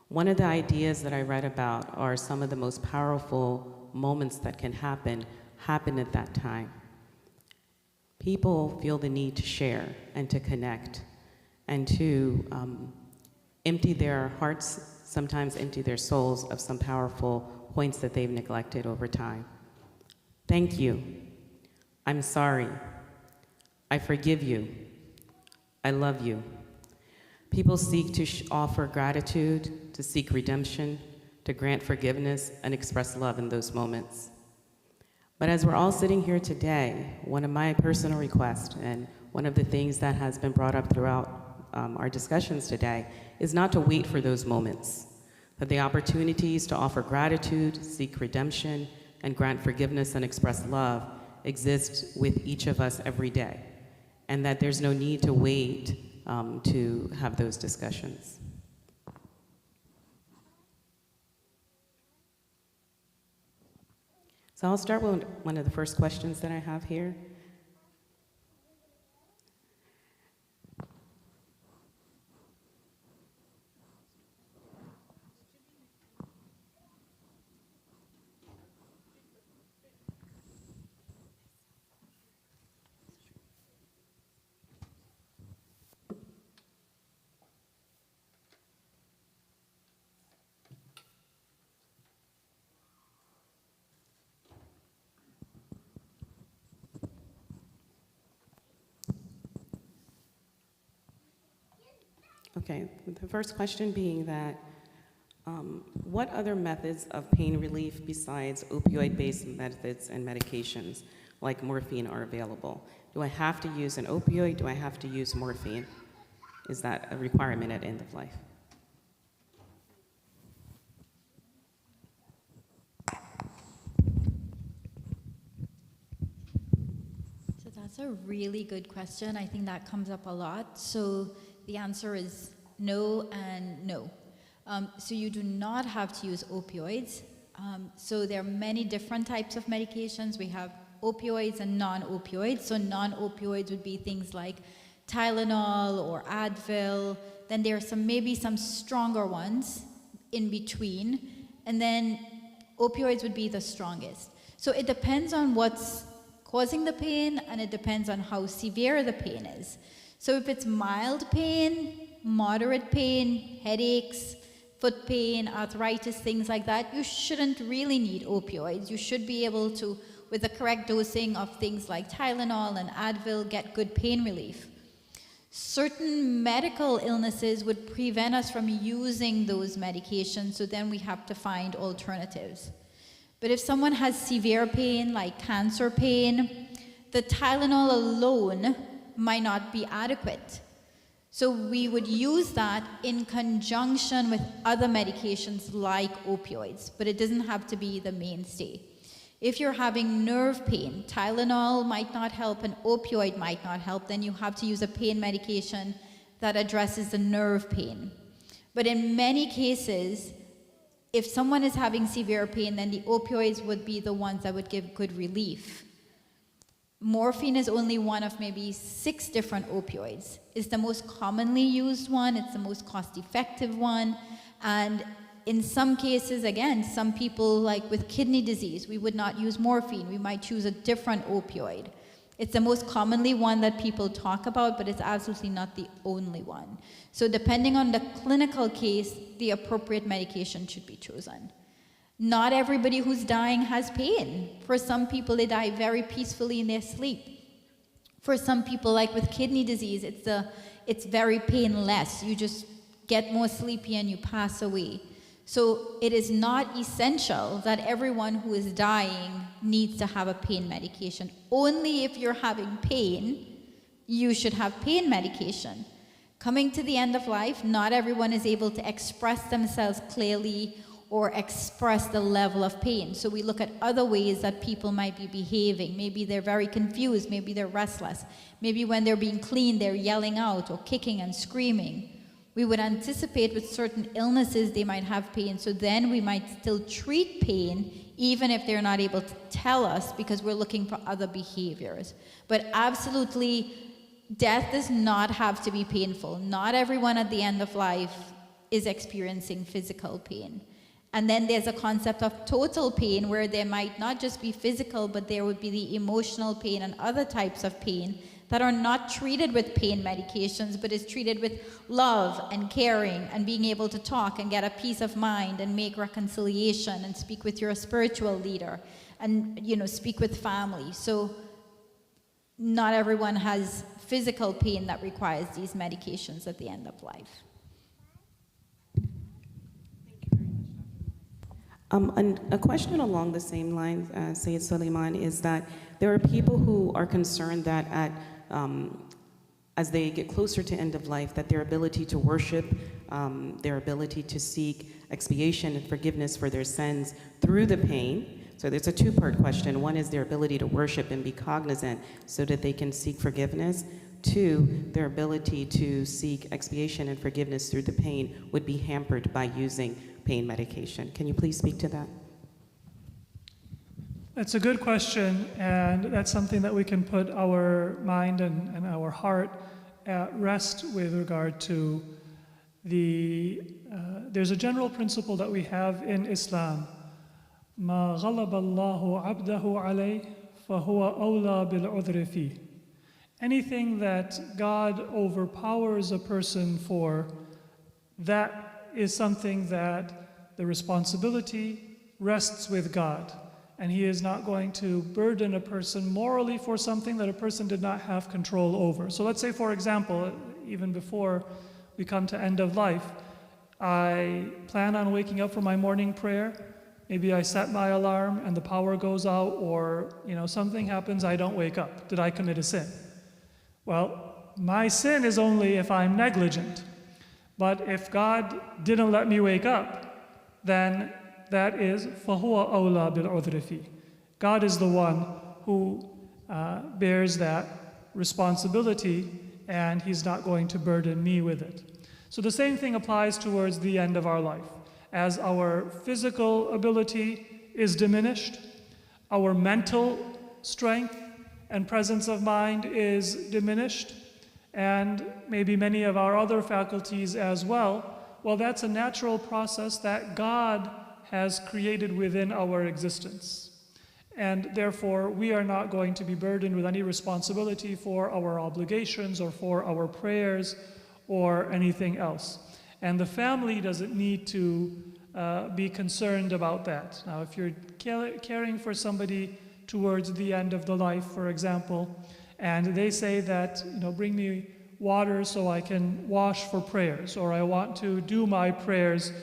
One of the ideas that I read about are some of the most powerful moments that can happen at that time. People feel the need to share and to connect and to empty their hearts, sometimes empty their souls of some powerful points that they've neglected over time. Thank you. I'm sorry. I forgive you. I love you. People seek to offer gratitude, to seek redemption, to grant forgiveness, and express love in those moments. But as we're all sitting here today, one of my personal requests, and one of the things that has been brought up throughout our discussions today, is not to wait for those moments. that the opportunities to offer gratitude, seek redemption, and grant forgiveness and express love exist with each of us every day, and that there's no need to wait to have those discussions. So I'll start with one of the first questions that I have here. Okay, the first question being that what other methods of pain relief besides opioid-based methods and medications like morphine are available? Do I have to use an opioid? Do I have to use morphine? Is that a requirement at end of life? So that's a really good question. I think that comes up a lot. So the answer is no and no. So you do not have to use opioids. So there are many different types of medications. We have opioids and non-opioids. So non-opioids would be things like Tylenol or Advil. Then there are maybe some stronger ones in between. And then opioids would be the strongest. So it depends on what's causing the pain, and it depends on how severe the pain is. So if it's mild pain, moderate pain, headaches, foot pain, arthritis, things like that, you shouldn't really need opioids. You should be able to, with the correct dosing of things like Tylenol and Advil, get good pain relief. Certain medical illnesses would prevent us from using those medications, so then we have to find alternatives. But if someone has severe pain, like cancer pain, the Tylenol alone might not be adequate. So we would use that in conjunction with other medications like opioids, but it doesn't have to be the mainstay. If you're having nerve pain, Tylenol might not help, an opioid might not help, then you have to use a pain medication that addresses the nerve pain. But in many cases, if someone is having severe pain, then the opioids would be the ones that would give good relief. Morphine is only one of maybe 6 different opioids. It's the most commonly used one, it's the most cost-effective one, and in some cases, again, some people like with kidney disease, we would not use morphine, we might choose a different opioid. It's the most commonly one that people talk about, but it's absolutely not the only one. So depending on the clinical case, the appropriate medication should be chosen. Not everybody who's dying has pain. For some people, they die very peacefully in their sleep. For some people, like with kidney disease, it's very painless. You just get more sleepy and you pass away. So it is not essential that everyone who is dying needs to have a pain medication. Only if you're having pain, you should have pain medication. Coming to the end of life, not everyone is able to express themselves clearly or express the level of pain. So we look at other ways that people might be behaving. Maybe they're very confused, maybe they're restless. Maybe when they're being cleaned, they're yelling out or kicking and screaming. We would anticipate with certain illnesses they might have pain, so then we might still treat pain even if they're not able to tell us because we're looking for other behaviors. But absolutely, death does not have to be painful. Not everyone at the end of life is experiencing physical pain. And then there's a concept of total pain where there might not just be physical, but there would be the emotional pain and other types of pain that are not treated with pain medications, but is treated with love and caring and being able to talk and get a peace of mind and make reconciliation and speak with your spiritual leader and, speak with family. So not everyone has physical pain that requires these medications at the end of life. And a question along the same lines, Sayyid Suleiman, is that there are people who are concerned that as they get closer to end of life, that their ability to worship their ability to seek expiation and forgiveness for their sins through the pain. So there's a two-part question. One is their ability to worship and be cognizant so that they can seek forgiveness. Two, their ability to seek expiation and forgiveness through the pain would be hampered by using pain medication. Can you please speak to that? That's a good question, and that's something that we can put our mind and our heart at rest with regard to. There's a general principle that we have in Islam. ما غلب الله عبده عليه فهو أولى بالعذر فيه. Anything that God overpowers a person for, that is something that the responsibility rests with God. And He is not going to burden a person morally for something that a person did not have control over. So let's say, for example, even before we come to end of life, I plan on waking up for my morning prayer. Maybe I set my alarm and the power goes out, or something happens, I don't wake up. Did I commit a sin? Well, my sin is only if I'm negligent. But if God didn't let me wake up, then that is فَهُوَ أَوْلَى بِالْعُذْرِ فِيهِ. God is the one who bears that responsibility, and He's not going to burden me with it. So the same thing applies towards the end of our life. As our physical ability is diminished, our mental strength and presence of mind is diminished, and maybe many of our other faculties as well, well, that's a natural process that God has created within our existence. And therefore, we are not going to be burdened with any responsibility for our obligations or for our prayers or anything else. And the family doesn't need to be concerned about that. Now, if you're caring for somebody towards the end of the life, for example, and they say that, bring me water so I can wash for prayers, or I want to do my prayers,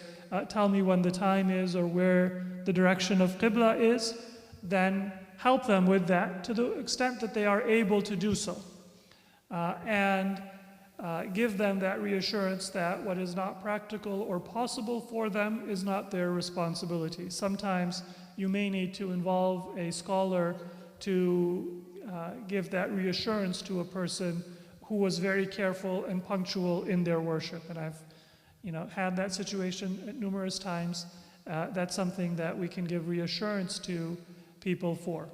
tell me when the time is or where the direction of Qibla is, then help them with that to the extent that they are able to do so. And give them that reassurance that what is not practical or possible for them is not their responsibility. Sometimes you may need to involve a scholar to give that reassurance to a person who was very careful and punctual in their worship. And I've had that situation numerous times. That's something that we can give reassurance to people for.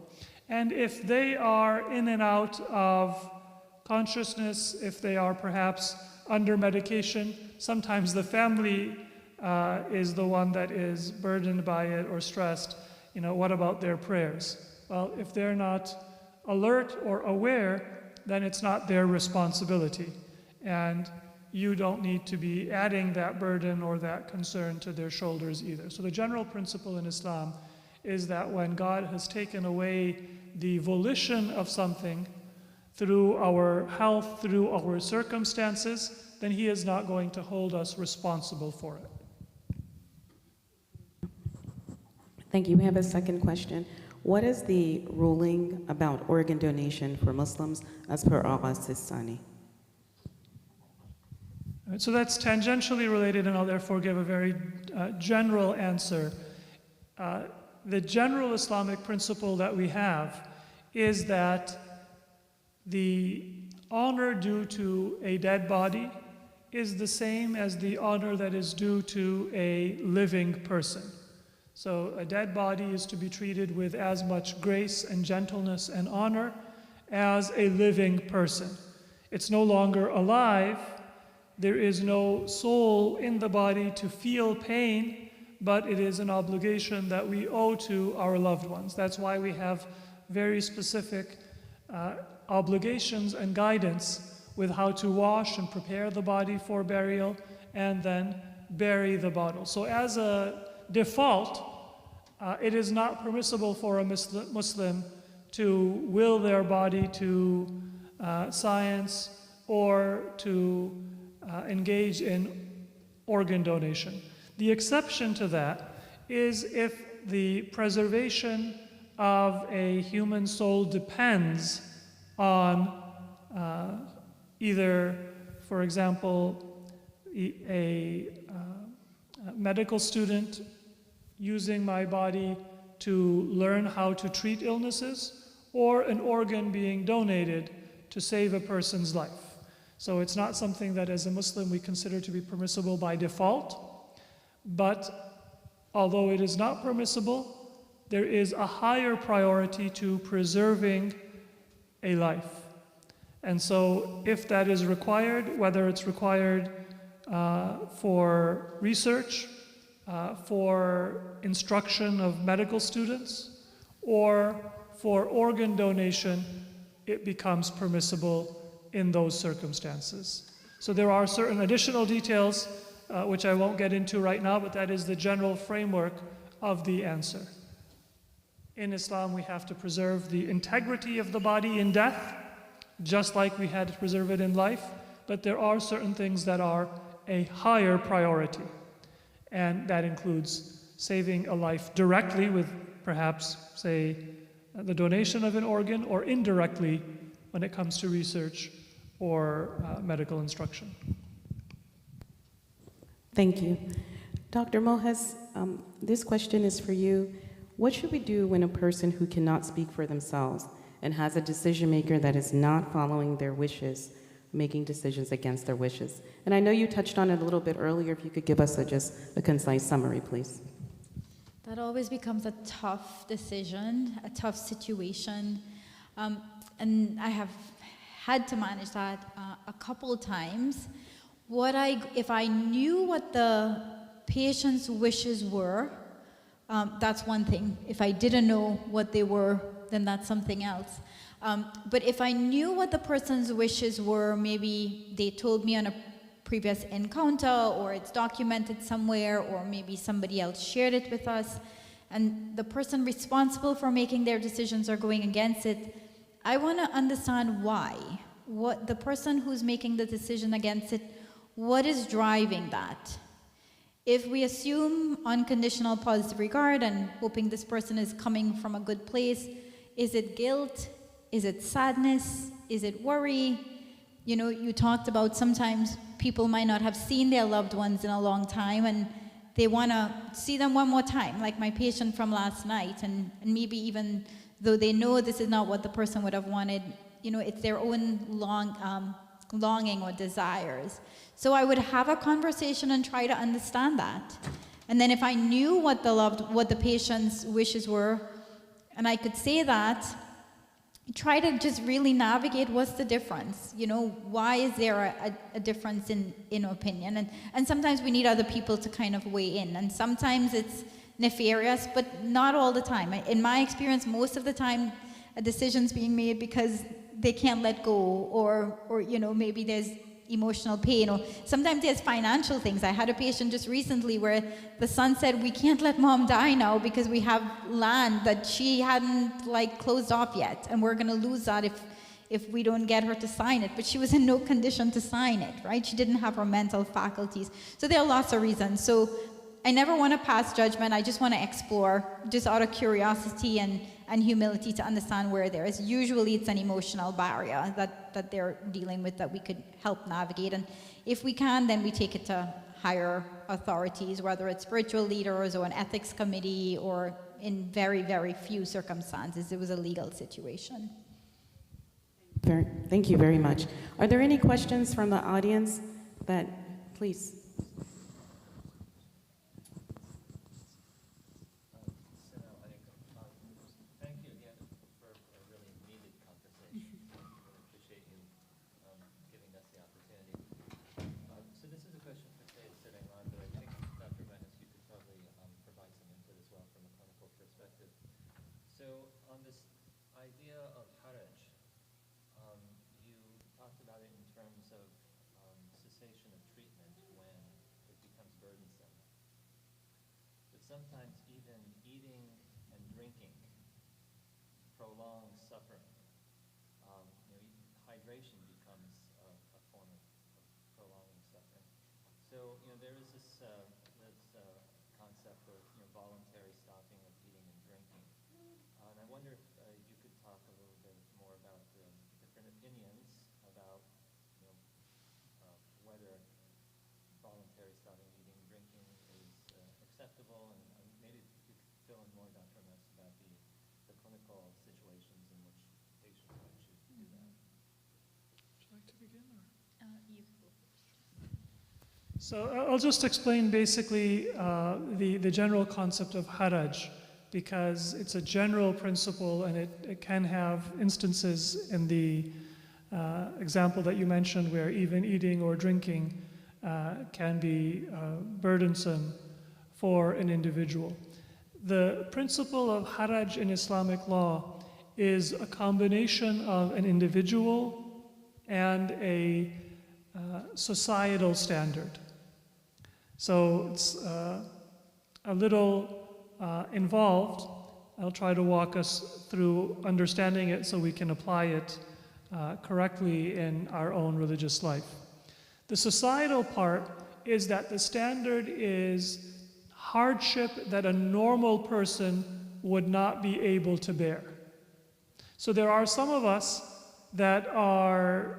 And if they are in and out of consciousness, if they are perhaps under medication, sometimes the family is the one that is burdened by it or stressed. What about their prayers? Well, if they're not alert or aware, then it's not their responsibility. And you don't need to be adding that burden or that concern to their shoulders either. So the general principle in Islam is that when God has taken away the volition of something through our health, through our circumstances, then He is not going to hold us responsible for it. Thank you. We have a second question. What is the ruling about organ donation for Muslims as per Agha Sistani? So that's tangentially related, and I'll therefore give a very general answer. The general Islamic principle that we have is that the honor due to a dead body is the same as the honor that is due to a living person. So a dead body is to be treated with as much grace and gentleness and honor as a living person. It's no longer alive. There is no soul in the body to feel pain, but it is an obligation that we owe to our loved ones. That's why we have very specific obligations and guidance with how to wash and prepare the body for burial and then bury the body. So as a default, it is not permissible for a Muslim to will their body to science or to engage in organ donation. The exception to that is if the preservation of a human soul depends on either, for example, a medical student using my body to learn how to treat illnesses, or an organ being donated to save a person's life. So it's not something that as a Muslim we consider to be permissible by default, but although it is not permissible, there is a higher priority to preserving a life. And so if that is required, whether it's required for research, for instruction of medical students, or for organ donation, it becomes permissible in those circumstances. So there are certain additional details which I won't get into right now, but that is the general framework of the answer. In Islam, we have to preserve the integrity of the body in death, just like we had to preserve it in life, but there are certain things that are a higher priority. And that includes saving a life directly with perhaps, say, the donation of an organ, or indirectly when it comes to research or medical instruction. Thank you. Dr. Mohes, this question is for you. What should we do when a person who cannot speak for themselves and has a decision maker that is not following their wishes, making decisions against their wishes? And I know you touched on it a little bit earlier. If you could give us just a concise summary, please. That always becomes a tough decision, a tough situation. And I have had to manage that a couple of times. If I knew what the patient's wishes were, that's one thing. If I didn't know what they were, then that's something else. But if I knew what the person's wishes were, maybe they told me on a previous encounter, or it's documented somewhere, or maybe somebody else shared it with us, and the person responsible for making their decisions are going against it, I want to understand why. What the person who's making the decision against it, what is driving that? If we assume unconditional positive regard and hoping this person is coming from a good place, is it guilt? Is it sadness? Is it worry? You know, you talked about sometimes people might not have seen their loved ones in a long time and they want to see them one more time, like my patient from last night, and maybe even though they know this is not what the person would have wanted, you know, it's their own longing or desires. So I would have a conversation and try to understand that. And then if I knew what the patient's wishes were, and I could say that, try to just really navigate what's the difference. You know, why is there a difference in opinion? And sometimes we need other people to kind of weigh in. And sometimes it's nefarious, but not all the time. In my experience, most of the time, a decision's being made because they can't let go, or you know, maybe there's emotional pain, or sometimes there's financial things. I had a patient just recently where the son said, we can't let mom die now because we have land that she hadn't like closed off yet, and we're going to lose that if we don't get her to sign it. But she was in no condition to sign it, right? She didn't have her mental faculties. So there are lots of reasons. So I never want to pass judgment. I just want to explore, just out of curiosity and humility, to understand where there is. Usually it's an emotional barrier that they're dealing with that we could help navigate. And if we can, then we take it to higher authorities, whether it's spiritual leaders or an ethics committee, or in very, very few circumstances, it was a legal situation. Thank you very much. Are there any questions from the audience please? Sometimes even eating and drinking prolongs suffering. Hydration becomes a form of prolonging suffering. So, there is this concept of voluntary stopping of eating and drinking. And I wonder if you could talk a little bit more about the different opinions about whether level, and maybe you could fill in more, Dr. Mess, about the clinical situations in which patients might choose to do that. Would you like to begin? You can go first. So I'll just explain basically the general concept of haraj, because it's a general principle and it can have instances in the example that you mentioned where even eating or drinking can be burdensome for an individual. The principle of haraj in Islamic law is a combination of an individual and a societal standard. So it's a little involved. I'll try to walk us through understanding it so we can apply it correctly in our own religious life. The societal part is that the standard is hardship that a normal person would not be able to bear. So there are some of us that are,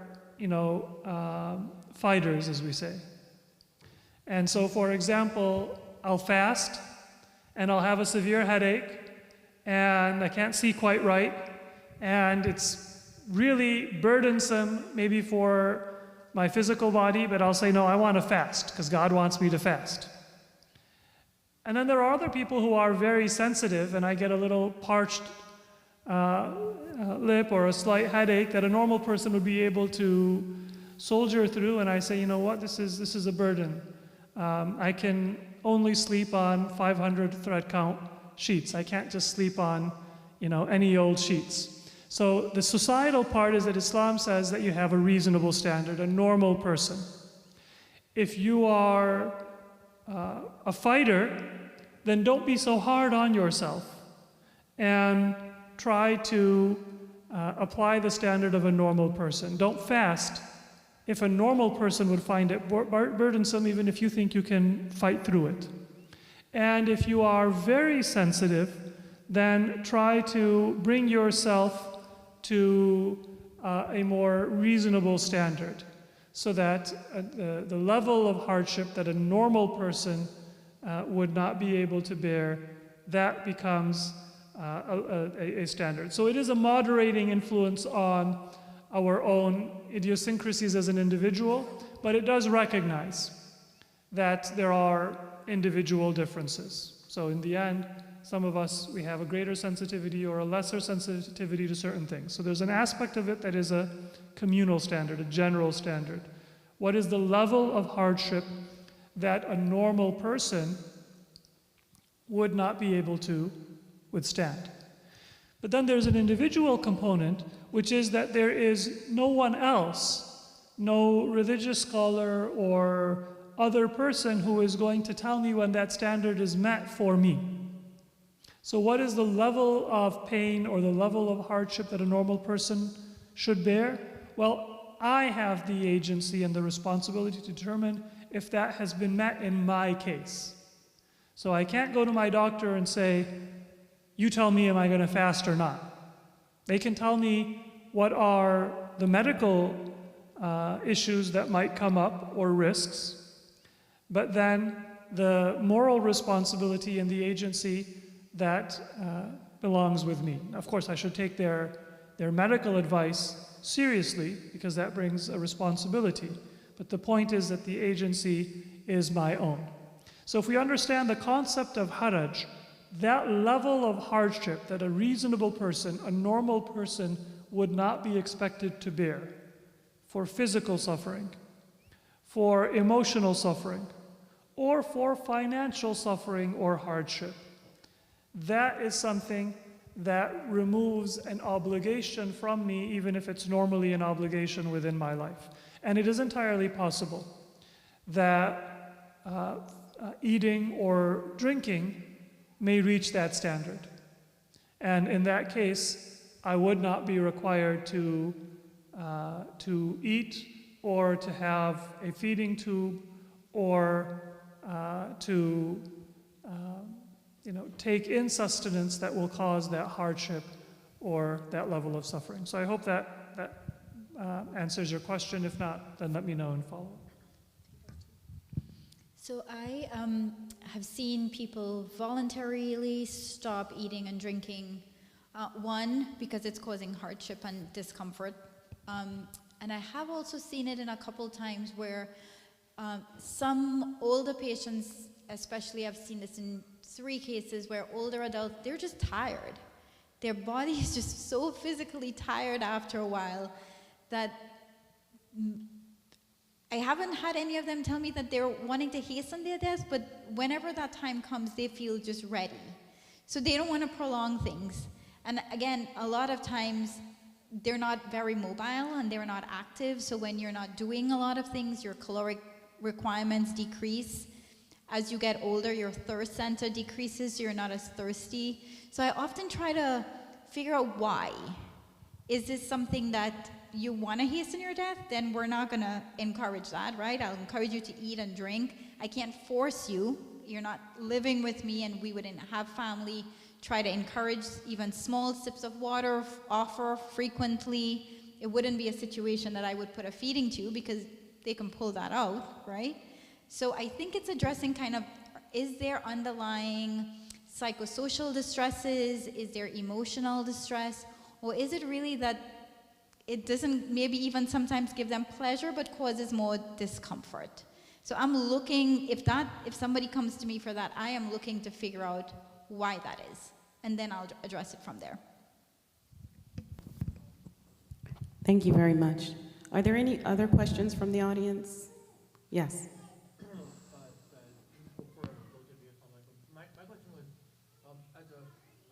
fighters, as we say. And so, for example, I'll fast, and I'll have a severe headache, and I can't see quite right, and it's really burdensome maybe for my physical body, but I'll say, no, I want to fast, because God wants me to fast. And then there are other people who are very sensitive, and I get a little parched lip or a slight headache that a normal person would be able to soldier through, and I say, you know what, this is a burden. I can only sleep on 500 thread count sheets. I can't just sleep on, any old sheets. So the societal part is that Islam says that you have a reasonable standard, a normal person. If you are a fighter, then don't be so hard on yourself and try to apply the standard of a normal person. Don't fast if a normal person would find it burdensome, even if you think you can fight through it. And if you are very sensitive, then try to bring yourself to a more reasonable standard, so that the level of hardship that a normal person would not be able to bear, that becomes a standard. So it is a moderating influence on our own idiosyncrasies as an individual, but it does recognize that there are individual differences. So in the end, some of us, we have a greater sensitivity or a lesser sensitivity to certain things. So there's an aspect of it that is a communal standard, a general standard. What is the level of hardship that a normal person would not be able to withstand? But then there's an individual component, which is that there is no one else, no religious scholar or other person who is going to tell me when that standard is met for me. So what is the level of pain or the level of hardship that a normal person should bear? Well, I have the agency and the responsibility to determine if that has been met in my case. So I can't go to my doctor and say, you tell me, am I going to fast or not? They can tell me what are the medical issues that might come up or risks, but then the moral responsibility and the agency that belongs with me. Of course, I should take their medical advice seriously, because that brings a responsibility. But the point is that the agency is my own. So if we understand the concept of haraj, that level of hardship that a reasonable person, a normal person, would not be expected to bear for physical suffering, for emotional suffering, or for financial suffering or hardship, that is something that removes an obligation from me, even if it's normally an obligation within my life. And it is entirely possible that eating or drinking may reach that standard. And in that case, I would not be required to eat or to have a feeding tube or to take in sustenance that will cause that hardship or that level of suffering. So I hope that answers your question. If not, then let me know and follow. So I have seen people voluntarily stop eating and drinking. One, because it's causing hardship and discomfort. And I have also seen it in a couple times where some older patients, especially I've seen this in 3 cases where older adults, they're just tired. Their body is just so physically tired after a while that I haven't had any of them tell me that they're wanting to hasten their death, but whenever that time comes, they feel just ready. So they don't want to prolong things. And again, a lot of times they're not very mobile and they're not active. So when you're not doing a lot of things, your caloric requirements decrease. As you get older, your thirst center decreases, so you're not as thirsty. So I often try to figure out why. Is this something that you want to hasten your death? Then we're not going to encourage that, right? I'll encourage you to eat and drink. I can't force you. You're not living with me and we wouldn't have family. Try to encourage even small sips of water, offer frequently. It wouldn't be a situation that I would put a feeding tube because they can pull that out, right? So I think it's addressing kind of, is there underlying psychosocial distresses? Is there emotional distress? Or is it really that it doesn't maybe even sometimes give them pleasure, but causes more discomfort? So I'm looking, if somebody comes to me for that, I am looking to figure out why that is. And then I'll address it from there. Thank you very much. Are there any other questions from the audience? Yes. For both of you, my question was, as a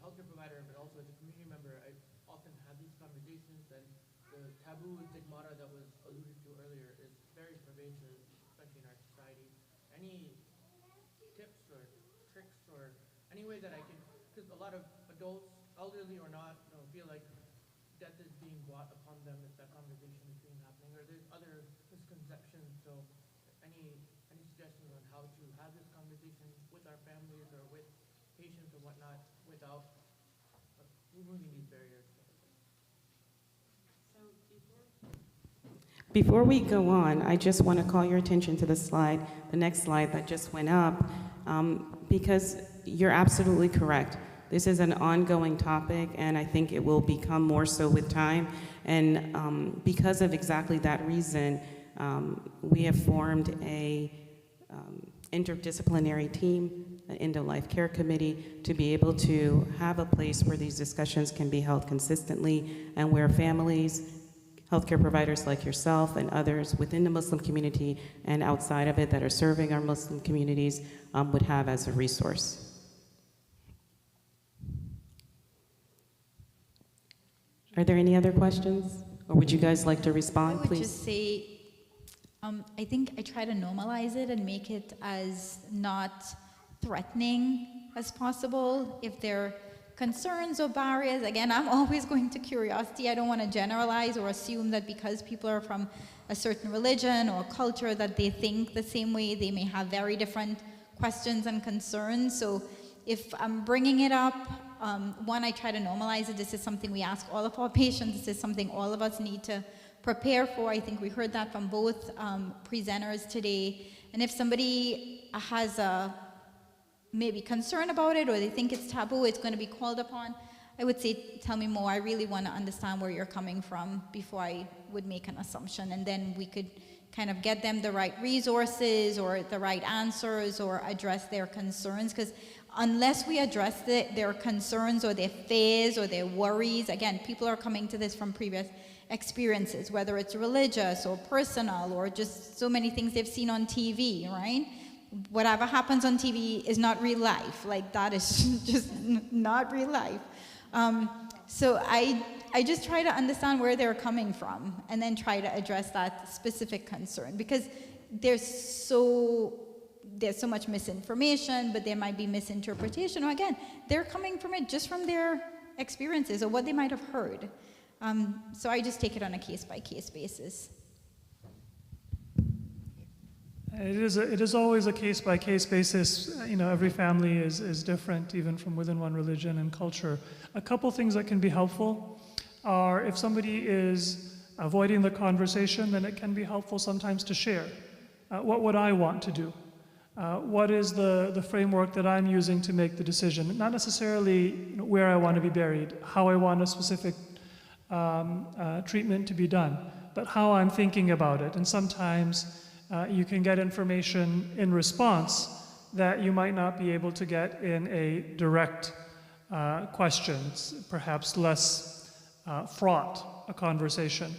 healthcare provider, but also as a community member, I often have these conversations, and the taboo and stigmata that was alluded to earlier is very pervasive, especially in our society. Any tips or tricks or any way that I can, because a lot of adults, elderly or not, feel like death is being brought upon them if that conversation is being happening, or there's other misconceptions. So any suggestions on how to have this conversation with our families or with patients or whatnot without removing these barriers? Before we go on, I just want to call your attention to the slide, the next slide that just went up, because you're absolutely correct. This is an ongoing topic, and I think it will become more so with time. And because of exactly that reason, we have formed a interdisciplinary team, an end-of-life care committee, to be able to have a place where these discussions can be held consistently and where families, healthcare providers like yourself and others within the Muslim community and outside of it that are serving our Muslim communities would have as a resource. Are there any other questions? Or would you guys like to respond, I would please? just say, I think I try to normalize it and make it as not threatening as possible. If there are concerns or barriers, again, I'm always going to curiosity. I don't want to generalize or assume that because people are from a certain religion or culture that they think the same way. They may have very different questions and concerns. So if I'm bringing it up, one, I try to normalize it. This is something we ask all of our patients. This is something all of us need to prepare for. I think we heard that from both presenters today. And if somebody has a maybe concern about it or they think it's taboo, it's going to be called upon, I would say, tell me more. I really want to understand where you're coming from before I would make an assumption. And then we could kind of get them the right resources or the right answers or address their concerns. Because unless we address their concerns or their fears or their worries, again, people are coming to this from previous experiences, whether it's religious or personal or just so many things they've seen on TV, right? Whatever happens on TV is not real life. Like, that is just not real life. So I just try to understand where they're coming from and then try to address that specific concern, because there's so much misinformation, but there might be misinterpretation. Or again, they're coming from it just from their experiences or what they might have heard. So I just take it on a case-by-case basis. It is always a case-by-case basis. Every family is different, even from within one religion and culture. A couple things that can be helpful are, if somebody is avoiding the conversation, then it can be helpful sometimes to share. What would I want to do? what is the framework that I'm using to make the decision? Not necessarily where I want to be buried, how I want a specific treatment to be done, but how I'm thinking about it. And sometimes you can get information in response that you might not be able to get in a direct question. It's perhaps less fraught a conversation.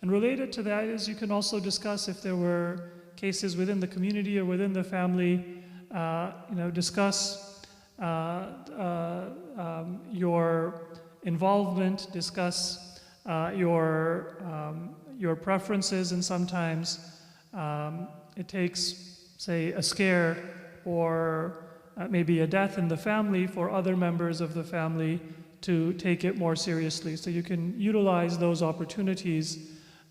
And related to that is you can also discuss if there were cases within the community or within the family, discuss your involvement, discuss your preferences, and sometimes it takes, say, a scare or maybe a death in the family for other members of the family to take it more seriously. So you can utilize those opportunities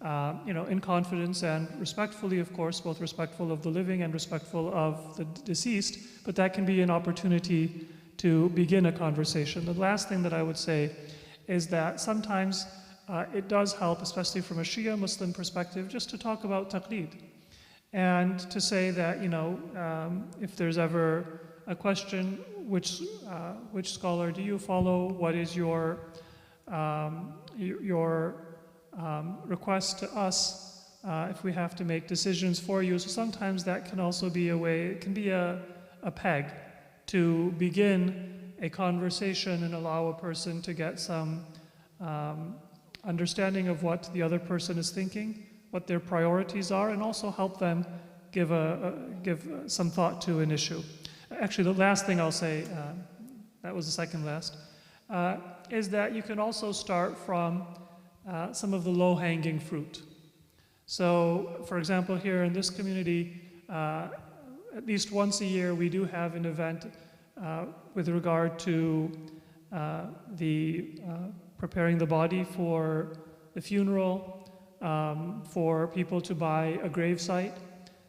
in confidence and respectfully, of course, both respectful of the living and respectful of the deceased, but that can be an opportunity to begin a conversation. The last thing that I would say is that sometimes it does help, especially from a Shia Muslim perspective, just to talk about taqleed and to say that, if there's ever a question, which scholar do you follow? What is your request to us if we have to make decisions for you? So sometimes that can also be a way, it can be a peg to begin a conversation and allow a person to get some understanding of what the other person is thinking, what their priorities are, and also help them give some thought to an issue. Actually, the last thing I'll say, that was the second last, is that you can also start from some of the low-hanging fruit. So, for example, here in this community, at least once a year, we do have an event with regard to preparing the body for the funeral, for people to buy a grave site.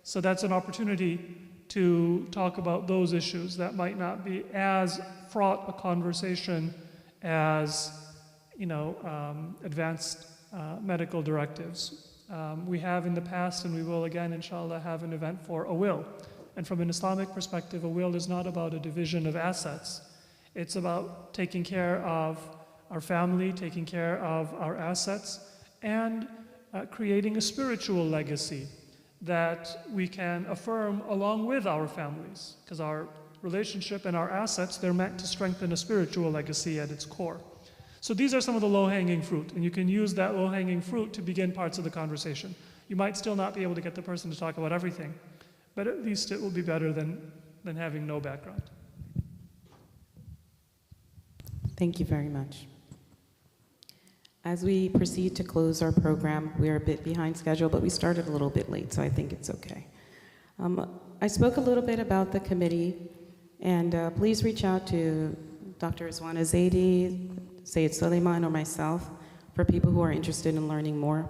So that's an opportunity to talk about those issues that might not be as fraught a conversation as advanced medical directives. We have in the past, and we will again, inshallah, have an event for a will. And from an Islamic perspective, a will is not about a division of assets. It's about taking care of our family, taking care of our assets, and creating a spiritual legacy that we can affirm along with our families. Because our relationship and our assets, they're meant to strengthen a spiritual legacy at its core. So these are some of the low-hanging fruit, and you can use that low-hanging fruit to begin parts of the conversation. You might still not be able to get the person to talk about everything, but at least it will be better than having no background. Thank you very much. As we proceed to close our program, we are a bit behind schedule, but we started a little bit late, so I think it's okay. I spoke a little bit about the committee, and please reach out to Dr. Rizwana Zaidi, Sayyid Suleiman, or myself for people who are interested in learning more.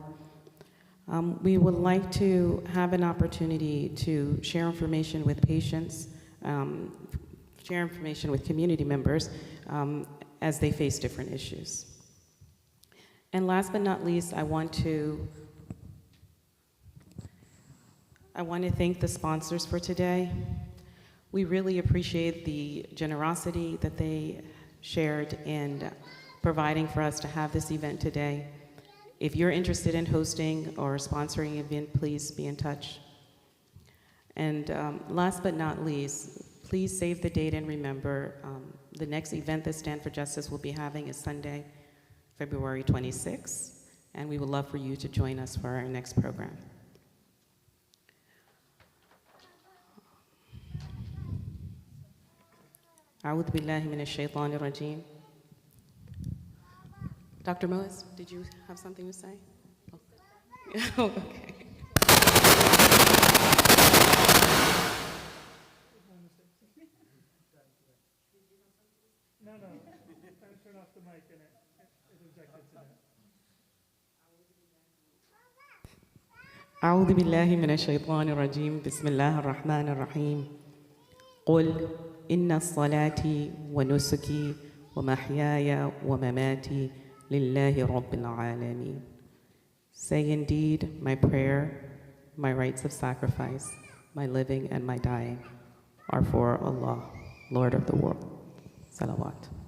We would like to have an opportunity to share information with patients, share information with community members as they face different issues. And last but not least, I want to thank the sponsors for today. We really appreciate the generosity that they shared in providing for us to have this event today. If you're interested in hosting or sponsoring an event, please be in touch. And last but not least, please save the date and remember the next event that Stand for Justice will be having is Sunday, February 26th, and we would love for you to join us for our next program. أعوذ بالله من الشيطان الرجيم. Dr. Moaz, did you have something to say? Oh, okay. No. Turn off the mic and it objected to that. أعوذ بالله من الشيطان الرجيم. بسم الله الرحمن الرحيم. قل إن صلاتي ونسكي ومحياي ومماتي لله رب العالمين. Say indeed, my prayer, my rites of sacrifice, my living and my dying are for Allah, Lord of the world. Salawat.